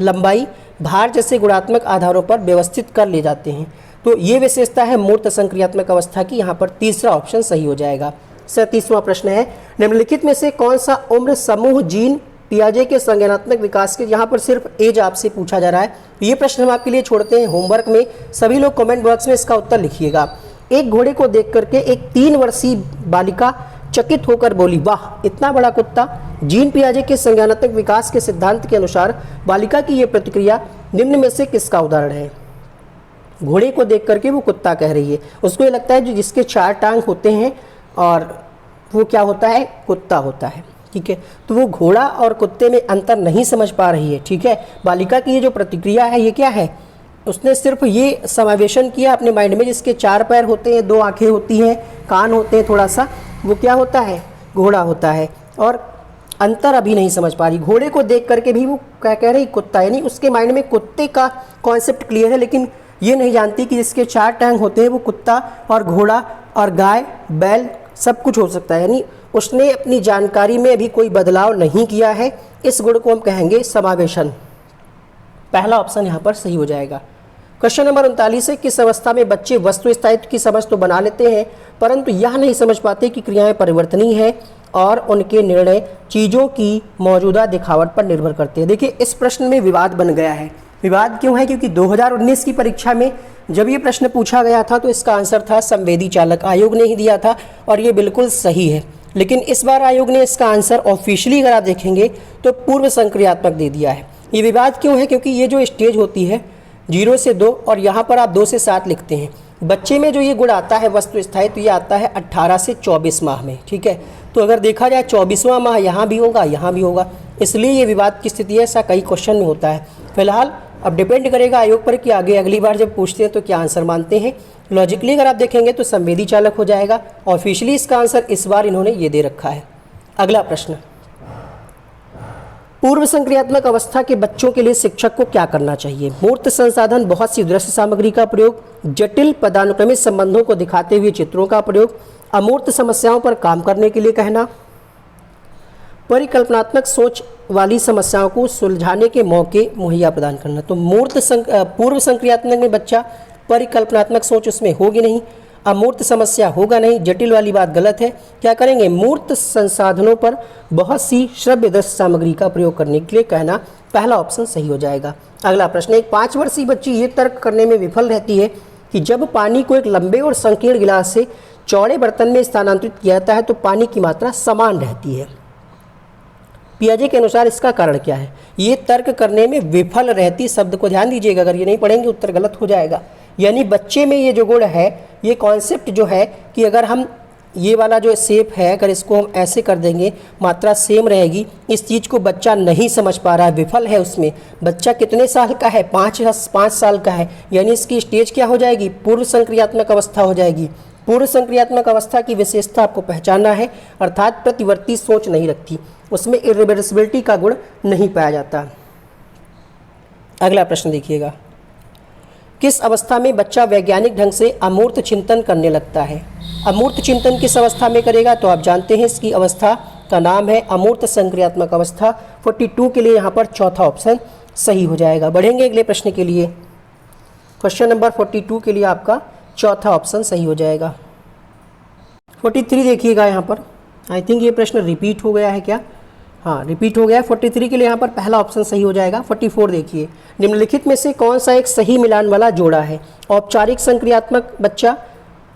Speaker 1: लंबाई भार जैसे गुणात्मक आधारों पर व्यवस्थित कर ले जाते हैं, तो ये विशेषता है मूर्त संक्रियात्मक अवस्था की। यहाँ पर तीसरा ऑप्शन सही हो जाएगा। 37वां प्रश्न है, निम्नलिखित में से कौन सा उम्र समूह जीन पियाजे के संज्ञानात्मक विकास के, यहाँ पर सिर्फ एज आपसे पूछा जा रहा है। ये प्रश्न हम आपके लिए छोड़ते हैं होमवर्क में। सभी लोग कमेंट बॉक्स में इसका उत्तर लिखिएगा। एक घोड़े को देख करके एक 3 वर्षीय बालिका चकित होकर बोली, वाह इतना बड़ा कुत्ता। जीन पियाजे के संज्ञानात्मक विकास के सिद्धांत के अनुसार बालिका की ये प्रतिक्रिया निम्न में से किसका उदाहरण है? घोड़े को देख करके वो कुत्ता कह रही है, उसको ये लगता है जो जिसके 4 टांग होते हैं और वो क्या होता है? कुत्ता होता है। ठीक है, तो वो घोड़ा और कुत्ते में अंतर नहीं समझ पा रही है। ठीक है, बालिका की ये जो प्रतिक्रिया है ये क्या है? उसने सिर्फ ये समावेशन किया अपने माइंड में, जिसके 4 पैर होते हैं, 2 आंखें होती हैं, कान होते हैं थोड़ा सा, वो क्या होता है? घोड़ा होता है। और अंतर अभी नहीं समझ पा रही। घोड़े को देख करके भी वो क्या कह रही? कुत्ता। यानी उसके माइंड में कुत्ते का कॉन्सेप्ट क्लियर है, लेकिन ये नहीं जानती कि जिसके 4 टांग होते हैं वो कुत्ता और घोड़ा और गाय बैल सब कुछ हो सकता है। यानी उसने अपनी जानकारी में अभी कोई बदलाव नहीं किया है। इस गुण को हम कहेंगे समावेशन। पहला ऑप्शन यहाँ पर सही हो जाएगा। क्वेश्चन नंबर 39 है, किस अवस्था में बच्चे वस्तु स्थायित्व की समझ तो बना लेते हैं परंतु यह नहीं समझ पाते कि क्रियाएं परिवर्तनीय है और उनके निर्णय चीज़ों की मौजूदा दिखावट पर निर्भर करते हैं? देखिए इस प्रश्न में विवाद बन गया है। विवाद क्यों है? क्योंकि 2019 की परीक्षा में जब ये प्रश्न पूछा गया था तो इसका आंसर था संवेदी चालक। आयोग ने ही दिया था और ये बिल्कुल सही है। लेकिन इस बार आयोग ने इसका आंसर ऑफिशियली अगर आप देखेंगे तो पूर्व संक्रियात्मक दे दिया है। ये विवाद क्यों है? क्योंकि ये जो स्टेज होती है 0 से 2 और यहाँ पर आप 2 से 7 लिखते हैं। बच्चे में जो ये गुण आता है वस्तु स्थायित्व, तो ये आता है 18 से 24 माह में। ठीक है, तो अगर देखा जाए 24वां माह यहाँ भी होगा, यहाँ भी होगा, इसलिए ये विवाद की स्थिति है। ऐसा कई क्वेश्चन में होता है। फिलहाल अब डिपेंड करेगा आयोग पर कि आगे अगली बार जब पूछते हैं तो क्या आंसर मानते हैं। लॉजिकली अगर आप देखेंगे तो संवेदी चालक हो जाएगा। ऑफिशियली इसका आंसर इस बार इन्होंने ये दे रखा है। अगला प्रश्न, पूर्व संक्रियात्मक अवस्था के बच्चों के लिए शिक्षक को क्या करना चाहिए? मूर्त संसाधन, बहुत सी दृश्य सामग्री का प्रयोग, जटिल पदानुक्रमित संबंधों को दिखाते हुए चित्रों का प्रयोग, अमूर्त समस्याओं पर काम करने के लिए कहना, परिकल्पनात्मक सोच वाली समस्याओं को सुलझाने के मौके मुहैया प्रदान करना। तो पूर्व संक्रियात्मक में बच्चा परिकल्पनात्मक सोच उसमें होगी नहीं, अमूर्त समस्या होगा नहीं, जटिल वाली बात गलत है। क्या करेंगे, मूर्त संसाधनों पर बहुत सी श्रव्य दृश्य सामग्री का प्रयोग करने के लिए कहना, पहला ऑप्शन सही हो जाएगा। अगला प्रश्न, एक 5 वर्षीय बच्ची ये तर्क करने में विफल रहती है कि जब पानी को एक लंबे और संकीर्ण गिलास से चौड़े बर्तन में स्थानांतरित किया जाता है तो पानी की मात्रा समान रहती है। पियाजे के अनुसार इसका कारण क्या है। ये तर्क करने में विफल रहती शब्द को ध्यान दीजिएगा, अगर ये नहीं पढ़ेंगे उत्तर गलत हो जाएगा। यानी बच्चे में ये जो गुण है, ये कॉन्सेप्ट जो है कि अगर हम ये वाला जो शेप है अगर इसको हम ऐसे कर देंगे मात्रा सेम रहेगी, इस चीज़ को बच्चा नहीं समझ पा रहा है, विफल है उसमें। बच्चा कितने साल का है, 5 साल का है, यानी इसकी स्टेज क्या हो जाएगी, पूर्व संक्रियात्मक अवस्था हो जाएगी। पूर्व संक्रियात्मक अवस्था की विशेषता आपको पहचानना है, अर्थात प्रतिवर्ती सोच नहीं रखती, उसमें इरिवर्सिबिलिटी का गुण नहीं पाया जाता। अगला प्रश्न देखिएगा, किस अवस्था में बच्चा वैज्ञानिक ढंग से अमूर्त चिंतन करने लगता है। अमूर्त चिंतन किस अवस्था में करेगा, तो आप जानते हैं इसकी अवस्था का नाम है अमूर्त संक्रियात्मक अवस्था। 42 के लिए यहाँ पर चौथा ऑप्शन सही हो जाएगा। बढ़ेंगे अगले प्रश्न के लिए, क्वेश्चन नंबर 42 के लिए आपका चौथा ऑप्शन सही हो जाएगा। 43 देखिएगा, यहाँ पर आई थिंक ये प्रश्न रिपीट हो गया है क्या, हाँ रिपीट हो गया। 43 के लिए यहाँ पर पहला ऑप्शन सही हो जाएगा। 44 देखिए, निम्नलिखित में से कौन सा एक सही मिलान वाला जोड़ा है। औपचारिक संक्रियात्मक बच्चा,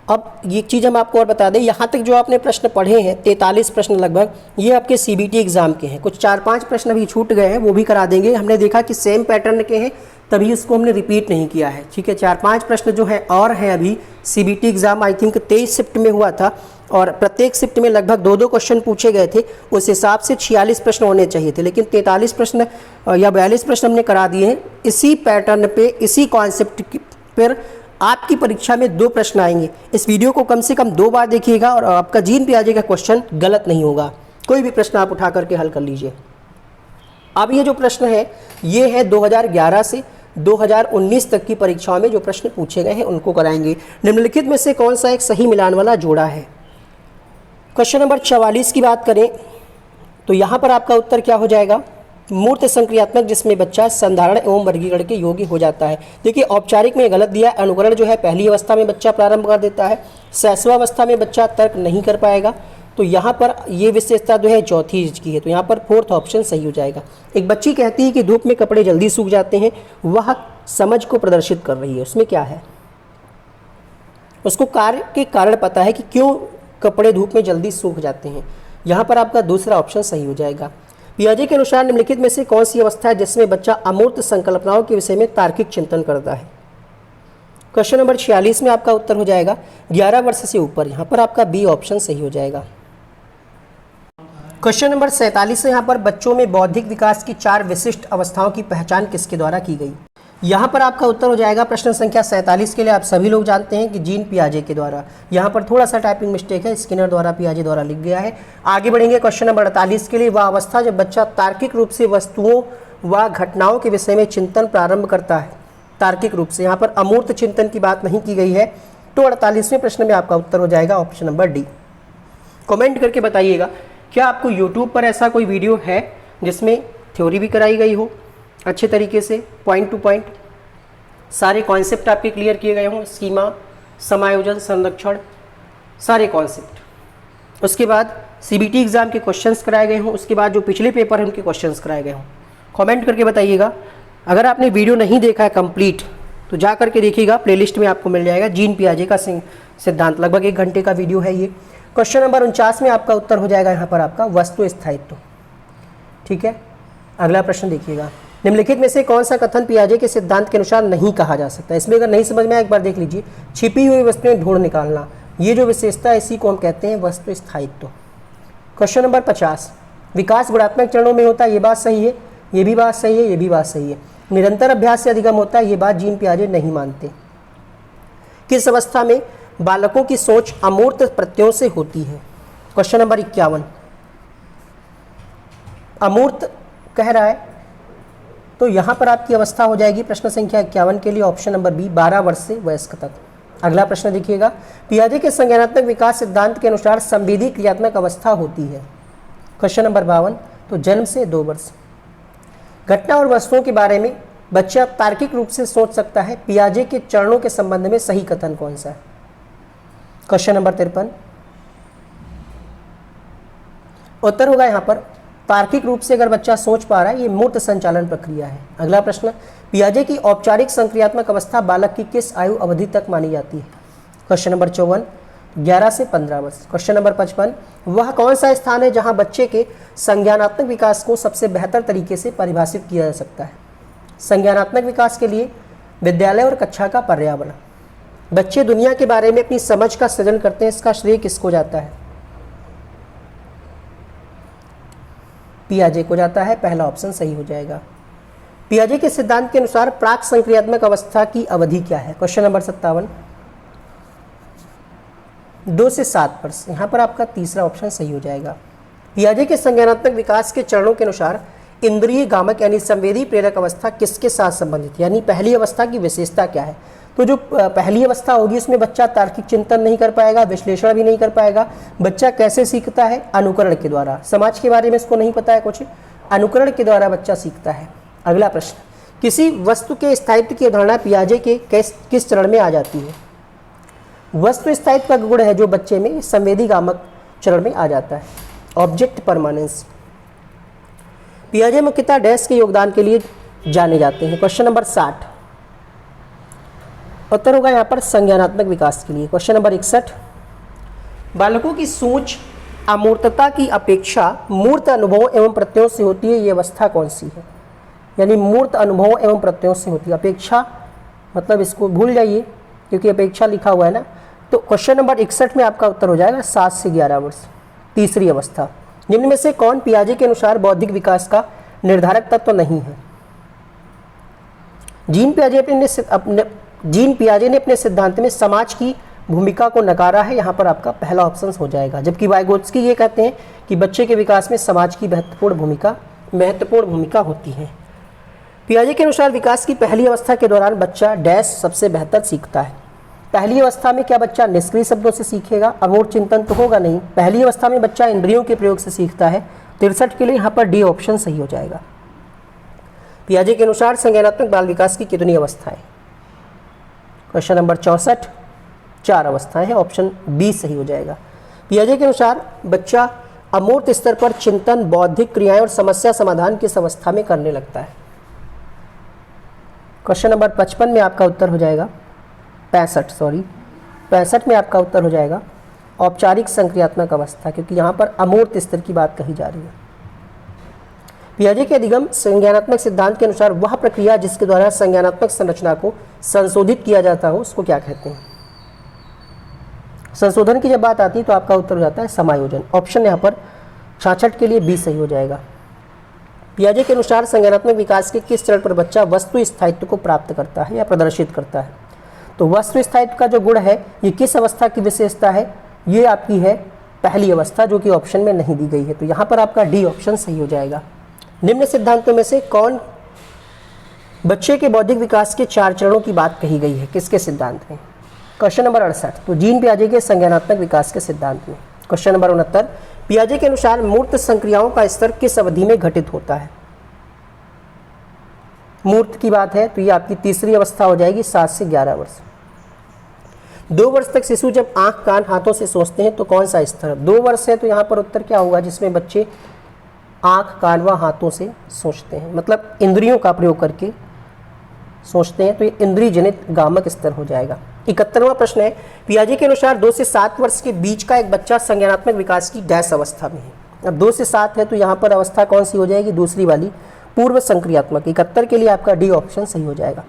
Speaker 1: अब ये चीज़ हम आपको और बता दें, यहाँ तक जो आपने प्रश्न पढ़े हैं 43 प्रश्न लगभग, ये आपके CBT एग्जाम के हैं। कुछ 4-5 प्रश्न अभी छूट गए हैं, वो भी करा देंगे। हमने देखा कि सेम पैटर्न के हैं, तभी इसको हमने रिपीट नहीं किया है, ठीक है। 4-5 प्रश्न जो है और हैं अभी। CBT exam I think 23 shift में हुआ था और प्रत्येक शिफ्ट में लगभग 2-2 क्वेश्चन पूछे गए थे। उस हिसाब से 46 प्रश्न होने चाहिए थे, लेकिन 43 प्रश्न या 42 प्रश्न हमने करा दिए हैं। इसी पैटर्न पे, इसी कॉन्सेप्ट पर आपकी परीक्षा में 2 प्रश्न आएंगे। इस वीडियो को कम से कम 2 बार देखिएगा और आपका जीन पियाजे का क्वेश्चन गलत नहीं होगा। कोई भी प्रश्न आप उठा करके हल कर लीजिए। अब ये जो प्रश्न है, ये है 2011 से 2019 तक की परीक्षाओं में जो प्रश्न पूछे गए हैं उनको कराएंगे। निम्नलिखित में से कौन सा एक सही मिलान वाला जोड़ा है। क्वेश्चन नंबर 44 की बात करें तो यहाँ पर आपका उत्तर क्या हो जाएगा, मूर्त संक्रियात्मक जिसमें बच्चा संधारण एवं वर्गीकरण के योग्य हो जाता है। देखिए औपचारिक में गलत दिया है, अनुकरण जो है पहली अवस्था में बच्चा प्रारंभ कर देता है, शैशवावस्था में बच्चा तर्क नहीं कर पाएगा। तो यहाँ पर ये विशेषता जो है चौथी की है, तो यहाँ पर 4th ऑप्शन सही हो जाएगा। एक बच्ची कहती है कि धूप में कपड़े जल्दी सूख जाते हैं, वह समझ को प्रदर्शित कर रही है, उसमें क्या है, उसको कार्य के कारण पता है कि क्यों कपड़े धूप में जल्दी सूख जाते हैं। यहाँ पर आपका दूसरा ऑप्शन सही हो जाएगा। पियाजे के अनुसार निम्नलिखित में से कौन सी अवस्था है जिसमें बच्चा अमूर्त संकल्पनाओं के विषय में तार्किक चिंतन करता है। क्वेश्चन नंबर 46 में आपका उत्तर हो जाएगा 11 वर्ष से ऊपर, यहाँ पर आपका बी ऑप्शन सही हो जाएगा। क्वेश्चन नंबर 47 से यहाँ पर बच्चों में बौद्धिक विकास की 4 विशिष्ट अवस्थाओं की पहचान किसके द्वारा की गई। यहाँ पर आपका उत्तर हो जाएगा प्रश्न संख्या 47 के लिए आप सभी लोग जानते हैं कि जीन पियाजे के द्वारा। यहाँ पर थोड़ा सा टाइपिंग मिस्टेक है, स्किनर द्वारा पियाजे द्वारा लिख गया है। आगे बढ़ेंगे क्वेश्चन नंबर 48 के लिए, वह अवस्था जब बच्चा तार्किक रूप से वस्तुओं व घटनाओं के विषय में चिंतन प्रारंभ करता है। तार्किक रूप से, यहाँ पर अमूर्त चिंतन की बात नहीं की गई है, तो 48वें प्रश्न में आपका उत्तर हो जाएगा ऑप्शन नंबर डी। कमेंट करके बताइएगा क्या आपको यूट्यूब पर ऐसा कोई वीडियो है जिसमें थ्योरी भी कराई गई हो अच्छे तरीके से, पॉइंट टू पॉइंट सारे कॉन्सेप्ट आपके क्लियर किए गए हों, स्कीमा, समायोजन, संरक्षण, सारे कॉन्सेप्ट। उसके बाद CBT एग्जाम के क्वेश्चंस कराए गए हों, उसके बाद जो पिछले पेपर हैं उनके क्वेश्चंस कराए गए हों। कमेंट करके बताइएगा। अगर आपने वीडियो नहीं देखा है कंप्लीट तो जा करके देखिएगा, प्लेलिस्ट में आपको मिल जाएगा जीन पियाजे का सिद्धांत, लगभग 1 घंटे का वीडियो है ये। क्वेश्चन नंबर 49 में आपका उत्तर हो जाएगा यहाँ पर आपका वस्तु स्थायित्व, ठीक है। अगला प्रश्न देखिएगा, निम्नलिखित में से कौन सा कथन पियाजे के सिद्धांत के अनुसार नहीं कहा जा सकता। इसमें अगर नहीं समझ में आए एक बार देख लीजिए, छिपी हुई वस्तुएं ढूंढ निकालना, ये जो विशेषता है इसी को हम कहते हैं वस्तु स्थायित्व। क्वेश्चन नंबर 50, विकास गुणात्मक चरणों में होता है, ये बात सही है, ये भी बात सही है, ये भी बात सही है। निरंतर अभ्यास से अधिगम होता है, ये बात जीन पियाजे नहीं मानते। किस अवस्था में बालकों की सोच अमूर्त प्रत्ययों से होती है। क्वेश्चन नंबर 51, अमूर्त कह रहा है तो यहाँ पर आपकी अवस्था हो जाएगी प्रश्न संख्या 51 के लिए ऑप्शन नंबर बी, 12 वर्ष से वयस्क तक। अगला प्रश्न देखिएगा, पियाजे के संज्ञानात्मक विकास सिद्धांत के अनुसार संवेदी क्रियात्मक अवस्था होती है। क्वेश्चन नंबर 52, तो जन्म से 2 वर्ष। घटना और वस्तुओं के बारे में बच्चा तार्किक रूप से सोच सकता है, पियाजे के चरणों के संबंध में सही कथन कौन सा है। क्वेश्चन नंबर 53 उत्तर होगा यहाँ पर तार्किक रूप से अगर बच्चा सोच पा रहा है, ये मूर्त संचालन प्रक्रिया है। अगला प्रश्न, पियाजे की औपचारिक संक्रियात्मक अवस्था बालक की किस आयु अवधि तक मानी जाती है? क्वेश्चन नंबर 54 11 से 15 वर्ष। क्वेश्चन नंबर 55 वह कौन सा स्थान है जहां बच्चे के संज्ञानात्मक विकास को सबसे बेहतर तरीके से परिभाषित किया जा सकता है? संज्ञानात्मक विकास के लिए विद्यालय और कक्षा का पर्यावरण। बच्चे दुनिया के बारे में अपनी समझ का सृजन करते हैं, इसका श्रेय किसको जाता है? पियाजे को जाता है, पहला ऑप्शन सही हो जाएगा। पियाजे के सिद्धांत के अनुसार प्राक संक्रियात्मक अवस्था की अवधि क्या है? क्वेश्चन नंबर 57 2 से 7 वर्ष। यहाँ पर आपका तीसरा ऑप्शन सही हो जाएगा। पियाजे के संज्ञानात्मक विकास के चरणों के अनुसार इंद्रिय गामक यानी संवेदी प्रेरक अवस्था किसके साथ संबंधित, यानी पहली अवस्था की विशेषता क्या है? तो जो पहली अवस्था होगी उसमें बच्चा तार्किक चिंतन नहीं कर पाएगा, विश्लेषण भी नहीं कर पाएगा। बच्चा कैसे सीखता है? अनुकरण के द्वारा। समाज के बारे में इसको नहीं पता है कुछ, अनुकरण के द्वारा बच्चा सीखता है। अगला प्रश्न, किसी वस्तु के स्थायित्व की अवधारणा पियाजे के किस चरण में आ जाती है? वस्तु स्थायित्व का गुण है जो बच्चे में संवेदी गामक चरण में आ जाता है, ऑब्जेक्ट परमानेंस। पियाजे मुख्यतः डैश के योगदान के लिए जाने जाते हैं। क्वेश्चन नंबर 60 उत्तर होगा यहाँ पर संज्ञानात्मक विकास के लिए। क्वेश्चन नंबर 61 बालकों की सोच अमूर्तता की अपेक्षा मूर्त अनुभवों एवं प्रत्ययों से होती है, ये अवस्था कौन सी है? यानी मूर्त अनुभवों एवं प्रत्ययों से होती है। अपेक्षा मतलब इसको भूल जाइए क्योंकि अपेक्षा लिखा हुआ है ना। तो क्वेश्चन नंबर 61 में आपका उत्तर हो जाएगा 7 से 11 वर्ष, तीसरी अवस्था। निम्न में से कौन पियाजे के अनुसार बौद्धिक विकास का निर्धारक तत्व नहीं है? जीन पियाजे ने अपने सिद्धांत में समाज की भूमिका को नकारा है, यहाँ पर आपका पहला ऑप्शन हो जाएगा। जबकि वाइगोत्स्की ये कहते हैं कि बच्चे के विकास में समाज की महत्वपूर्ण भूमिका होती है। पियाजे के अनुसार विकास की पहली अवस्था के दौरान बच्चा डैश सबसे बेहतर सीखता है। पहली अवस्था में क्या बच्चा निष्क्रिय शब्दों से सीखेगा? अमूर्त चिंतन तो होगा नहीं। पहली अवस्था में बच्चा इंद्रियों के प्रयोग से सीखता है। 63 के लिए यहाँ पर डी ऑप्शन सही हो जाएगा। पियाजे के अनुसार संज्ञानात्मक बाल विकास की कितनी अवस्थाएं? क्वेश्चन नंबर 64 4 अवस्थाएं हैं, ऑप्शन बी सही हो जाएगा। पियाजे के अनुसार बच्चा अमूर्त स्तर पर चिंतन, बौद्धिक क्रियाएं और समस्या समाधान किस अवस्था में करने लगता है? क्वेश्चन नंबर 55 में आपका उत्तर हो जाएगा 65 में आपका उत्तर हो जाएगा औपचारिक संक्रियात्मक अवस्था, क्योंकि यहाँ पर अमूर्त स्तर की बात कही जा रही है। पियाजे के अधिगम संज्ञानात्मक सिद्धांत के अनुसार वह प्रक्रिया जिसके द्वारा संज्ञानात्मक संरचना को संशोधित किया जाता हो उसको क्या कहते हैं? संशोधन की जब बात आती है तो आपका उत्तर हो जाता है समायोजन। ऑप्शन यहाँ पर 66 के लिए बी सही हो जाएगा। पियाजे के अनुसार संज्ञानात्मक विकास के किस चरण पर बच्चा वस्तु स्थायित्व को प्राप्त करता है या प्रदर्शित करता है? तो वस्तु स्थायित्व का जो गुण है ये किस अवस्था की विशेषता है? ये आपकी है पहली अवस्था, जो कि ऑप्शन में नहीं दी गई है। तो यहाँ पर आपका डी ऑप्शन सही हो जाएगा। निम्न सिद्धांतों में से कौन बच्चे के बौद्धिक विकास के 4 चरणों की बात कही गई है? किसके सिद्धांत में? क्वेश्चन नंबर 68 तो जीन पियाजे के संज्ञानात्मक विकास के सिद्धांत में। क्वेश्चन नंबर 69 पियाजे के अनुसार मूर्त संक्रियाओं का स्तर किस अवधि में घटित होता है? मूर्त की बात है तो ये आपकी तीसरी अवस्था हो जाएगी 7 से 11 वर्ष। 2 वर्ष तक शिशु जब आंख कान हाथों से सोचते हैं तो कौन सा स्तर? 2 वर्ष है तो यहाँ पर उत्तर क्या होगा? जिसमें बच्चे आंख कान व हाथों से सोचते हैं, मतलब इंद्रियों का प्रयोग करके सोचते हैं, तो ये इंद्रिय जनित गामक स्तर हो जाएगा। 71वां प्रश्न है पियाजे के अनुसार 2 से 7 वर्ष के बीच का एक बच्चा संज्ञानात्मक विकास की डैश अवस्था में है। अब 2 से 7 है तो यहाँ पर अवस्था कौन सी हो जाएगी? दूसरी वाली, पूर्व संक्रियात्मक। 71 के लिए आपका डी ऑप्शन सही हो जाएगा।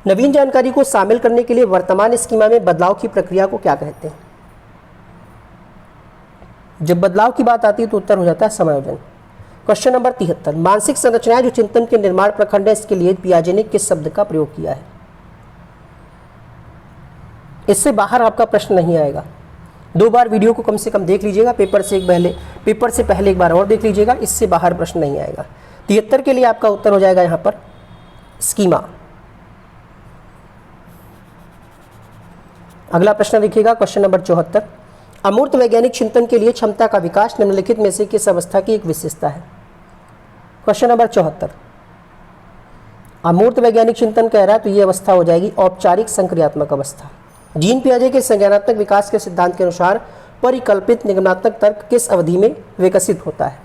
Speaker 1: नवीन जानकारी को शामिल करने के लिए वर्तमान स्कीमा में बदलाव की प्रक्रिया को क्या कहते हैं? जब बदलाव की बात आती है तो उत्तर हो जाता है समायोजन। क्वेश्चन नंबर 73 मानसिक संरचनाएं जो चिंतन के निर्माण प्रखंड है, इसके लिए पियाजे ने किस शब्द का प्रयोग किया है? इससे बाहर आपका प्रश्न नहीं आएगा। 2 बार वीडियो को कम से कम देख लीजिएगा, पेपर से पहले एक बार और देख लीजिएगा, इससे बाहर प्रश्न नहीं आएगा। 73 के लिए आपका उत्तर हो जाएगा यहाँ पर स्कीमा। अगला प्रश्न देखिएगा क्वेश्चन नंबर 74 अमूर्त वैज्ञानिक चिंतन के लिए क्षमता का विकास निम्नलिखित में से किस अवस्था की एक विशेषता है? क्वेश्चन नंबर 74 अमूर्त वैज्ञानिक चिंतन कह रहा है तो ये अवस्था हो जाएगी औपचारिक संक्रियात्मक अवस्था। जीन पियाजे के संज्ञानात्मक विकास के सिद्धांत के अनुसार परिकल्पित निगमनात्मक तर्क किस अवधि में विकसित होता है?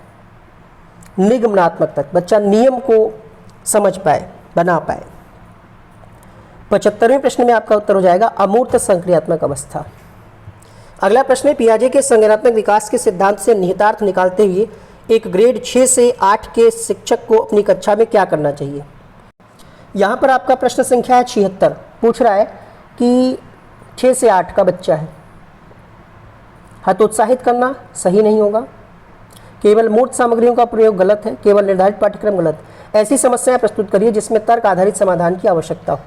Speaker 1: निगमनात्मक तर्क, बच्चा नियम को समझ पाए, बना पाए। 75वें प्रश्न में आपका उत्तर हो जाएगा अमूर्त संक्रियात्मक अवस्था। अगला प्रश्न है पियाजे के संज्ञानात्मक विकास के सिद्धांत से निहितार्थ निकालते हुए एक ग्रेड 6 से 8 के शिक्षक को अपनी कक्षा में क्या करना चाहिए? यहाँ पर आपका प्रश्न संख्या है 76, पूछ रहा है कि 6 से 8 का बच्चा है, हतोत्साहित करना सही नहीं होगा, केवल मूर्त सामग्रियों का प्रयोग गलत है, केवल निर्धारित पाठ्यक्रम गलत। ऐसी समस्याएं प्रस्तुत करिए जिसमें तर्क आधारित समाधान की आवश्यकता हो।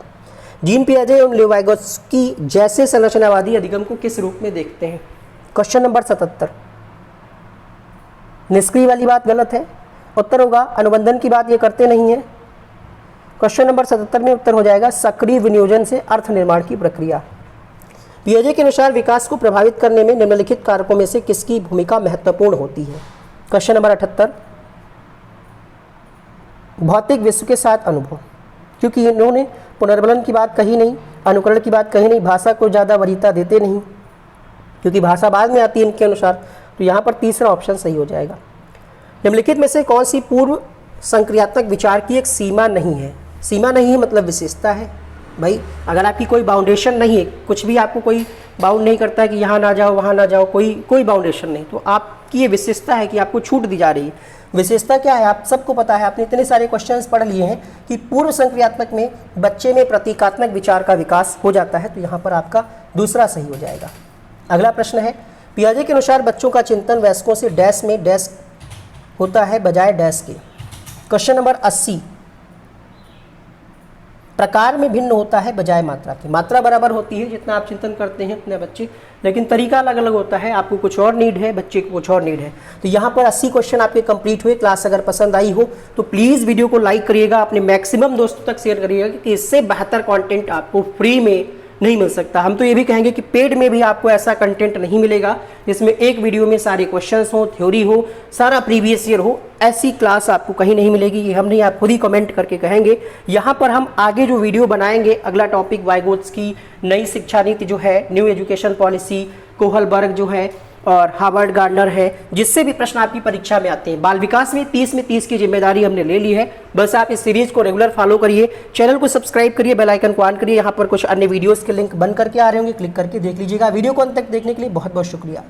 Speaker 1: जीन पियाजे एवं लेवाइगोस्की जैसे संरचनावादी अधिगम को किस रूप में देखते हैं? Question number 77। निष्क्रिय वाली बात गलत है, उत्तर होगा अनुबंधन की बात ये करते नहीं है। क्वेश्चन नंबर 77 में उत्तर हो जाएगा सक्रिय विनियोजन से अर्थ निर्माण की प्रक्रिया। पियाजे के अनुसार विकास को प्रभावित करने में निम्नलिखित कारकों में से किसकी भूमिका महत्वपूर्ण होती है? क्वेश्चन नंबर 78 भौतिक विश्व के साथ अनुभव, क्योंकि इन्होंने पुनर्बलन की बात कही नहीं, अनुकरण की बात कही नहीं, भाषा को ज़्यादा वरीयता देते नहीं क्योंकि भाषा बाद में आती है इनके अनुसार, तो यहाँ पर तीसरा ऑप्शन सही हो जाएगा। निम्नलिखित में से कौन सी पूर्व संक्रियात्मक विचार की एक सीमा नहीं है? सीमा नहीं है मतलब विशेषता है। भाई अगर आपकी कोई बाउंडेशन नहीं है, कुछ भी आपको कोई बाउंड नहीं करता है कि यहाँ ना जाओ वहाँ ना जाओ, कोई बाउंडेशन नहीं, तो आपकी ये विशेषता है कि आपको छूट दी जा रही है। विशेषता क्या है? आप सबको पता है, आपने इतने सारे क्वेश्चंस पढ़ लिए हैं कि पूर्व संक्रियात्मक में बच्चे में प्रतीकात्मक विचार का विकास हो जाता है, तो यहाँ पर आपका दूसरा सही हो जाएगा। अगला प्रश्न है पियाजे के अनुसार बच्चों का चिंतन वयस्कों से डैश में डैश होता है बजाय डैश के। क्वेश्चन नंबर 80 प्रकार में भिन्न होता है बजाय मात्रा के। मात्रा बराबर होती है जितना आप चिंतन करते हैं उतने बच्चे, लेकिन तरीका अलग अलग होता है। आपको कुछ और नीड है, बच्चे को कुछ और नीड है। तो यहाँ पर 80 क्वेश्चन आपके कंप्लीट हुए। क्लास अगर पसंद आई हो तो प्लीज़ वीडियो को लाइक करिएगा, अपने मैक्सिमम दोस्तों तक शेयर करिएगा कि इससे बेहतर कंटेंट आपको फ्री में नहीं मिल सकता। हम तो ये भी कहेंगे कि पेड में भी आपको ऐसा कंटेंट नहीं मिलेगा जिसमें एक वीडियो में सारे क्वेश्चंस हो, थ्योरी हो, सारा प्रीवियस ईयर हो। ऐसी क्लास आपको कहीं नहीं मिलेगी, ये हम नहीं, आप खुद ही कमेंट करके कहेंगे। यहाँ पर हम आगे जो वीडियो बनाएंगे, अगला टॉपिक वाइगोत्स्की नई शिक्षा नीति जो है, न्यू एजुकेशन पॉलिसी, कोहलबर्ग जो है और हार्वर्ड गार्डनर है, जिससे भी प्रश्न आपकी परीक्षा में आते हैं। बाल विकास में 30 में 30 की जिम्मेदारी हमने ले ली है। बस आप इस सीरीज को रेगुलर फॉलो करिए, चैनल को सब्सक्राइब करिए, बेल आइकन को ऑन करिए। यहाँ पर कुछ अन्य वीडियोस के लिंक बन करके आ रहे होंगे, क्लिक करके देख लीजिएगा। वीडियो को अंत तक देखने के लिए बहुत बहुत शुक्रिया।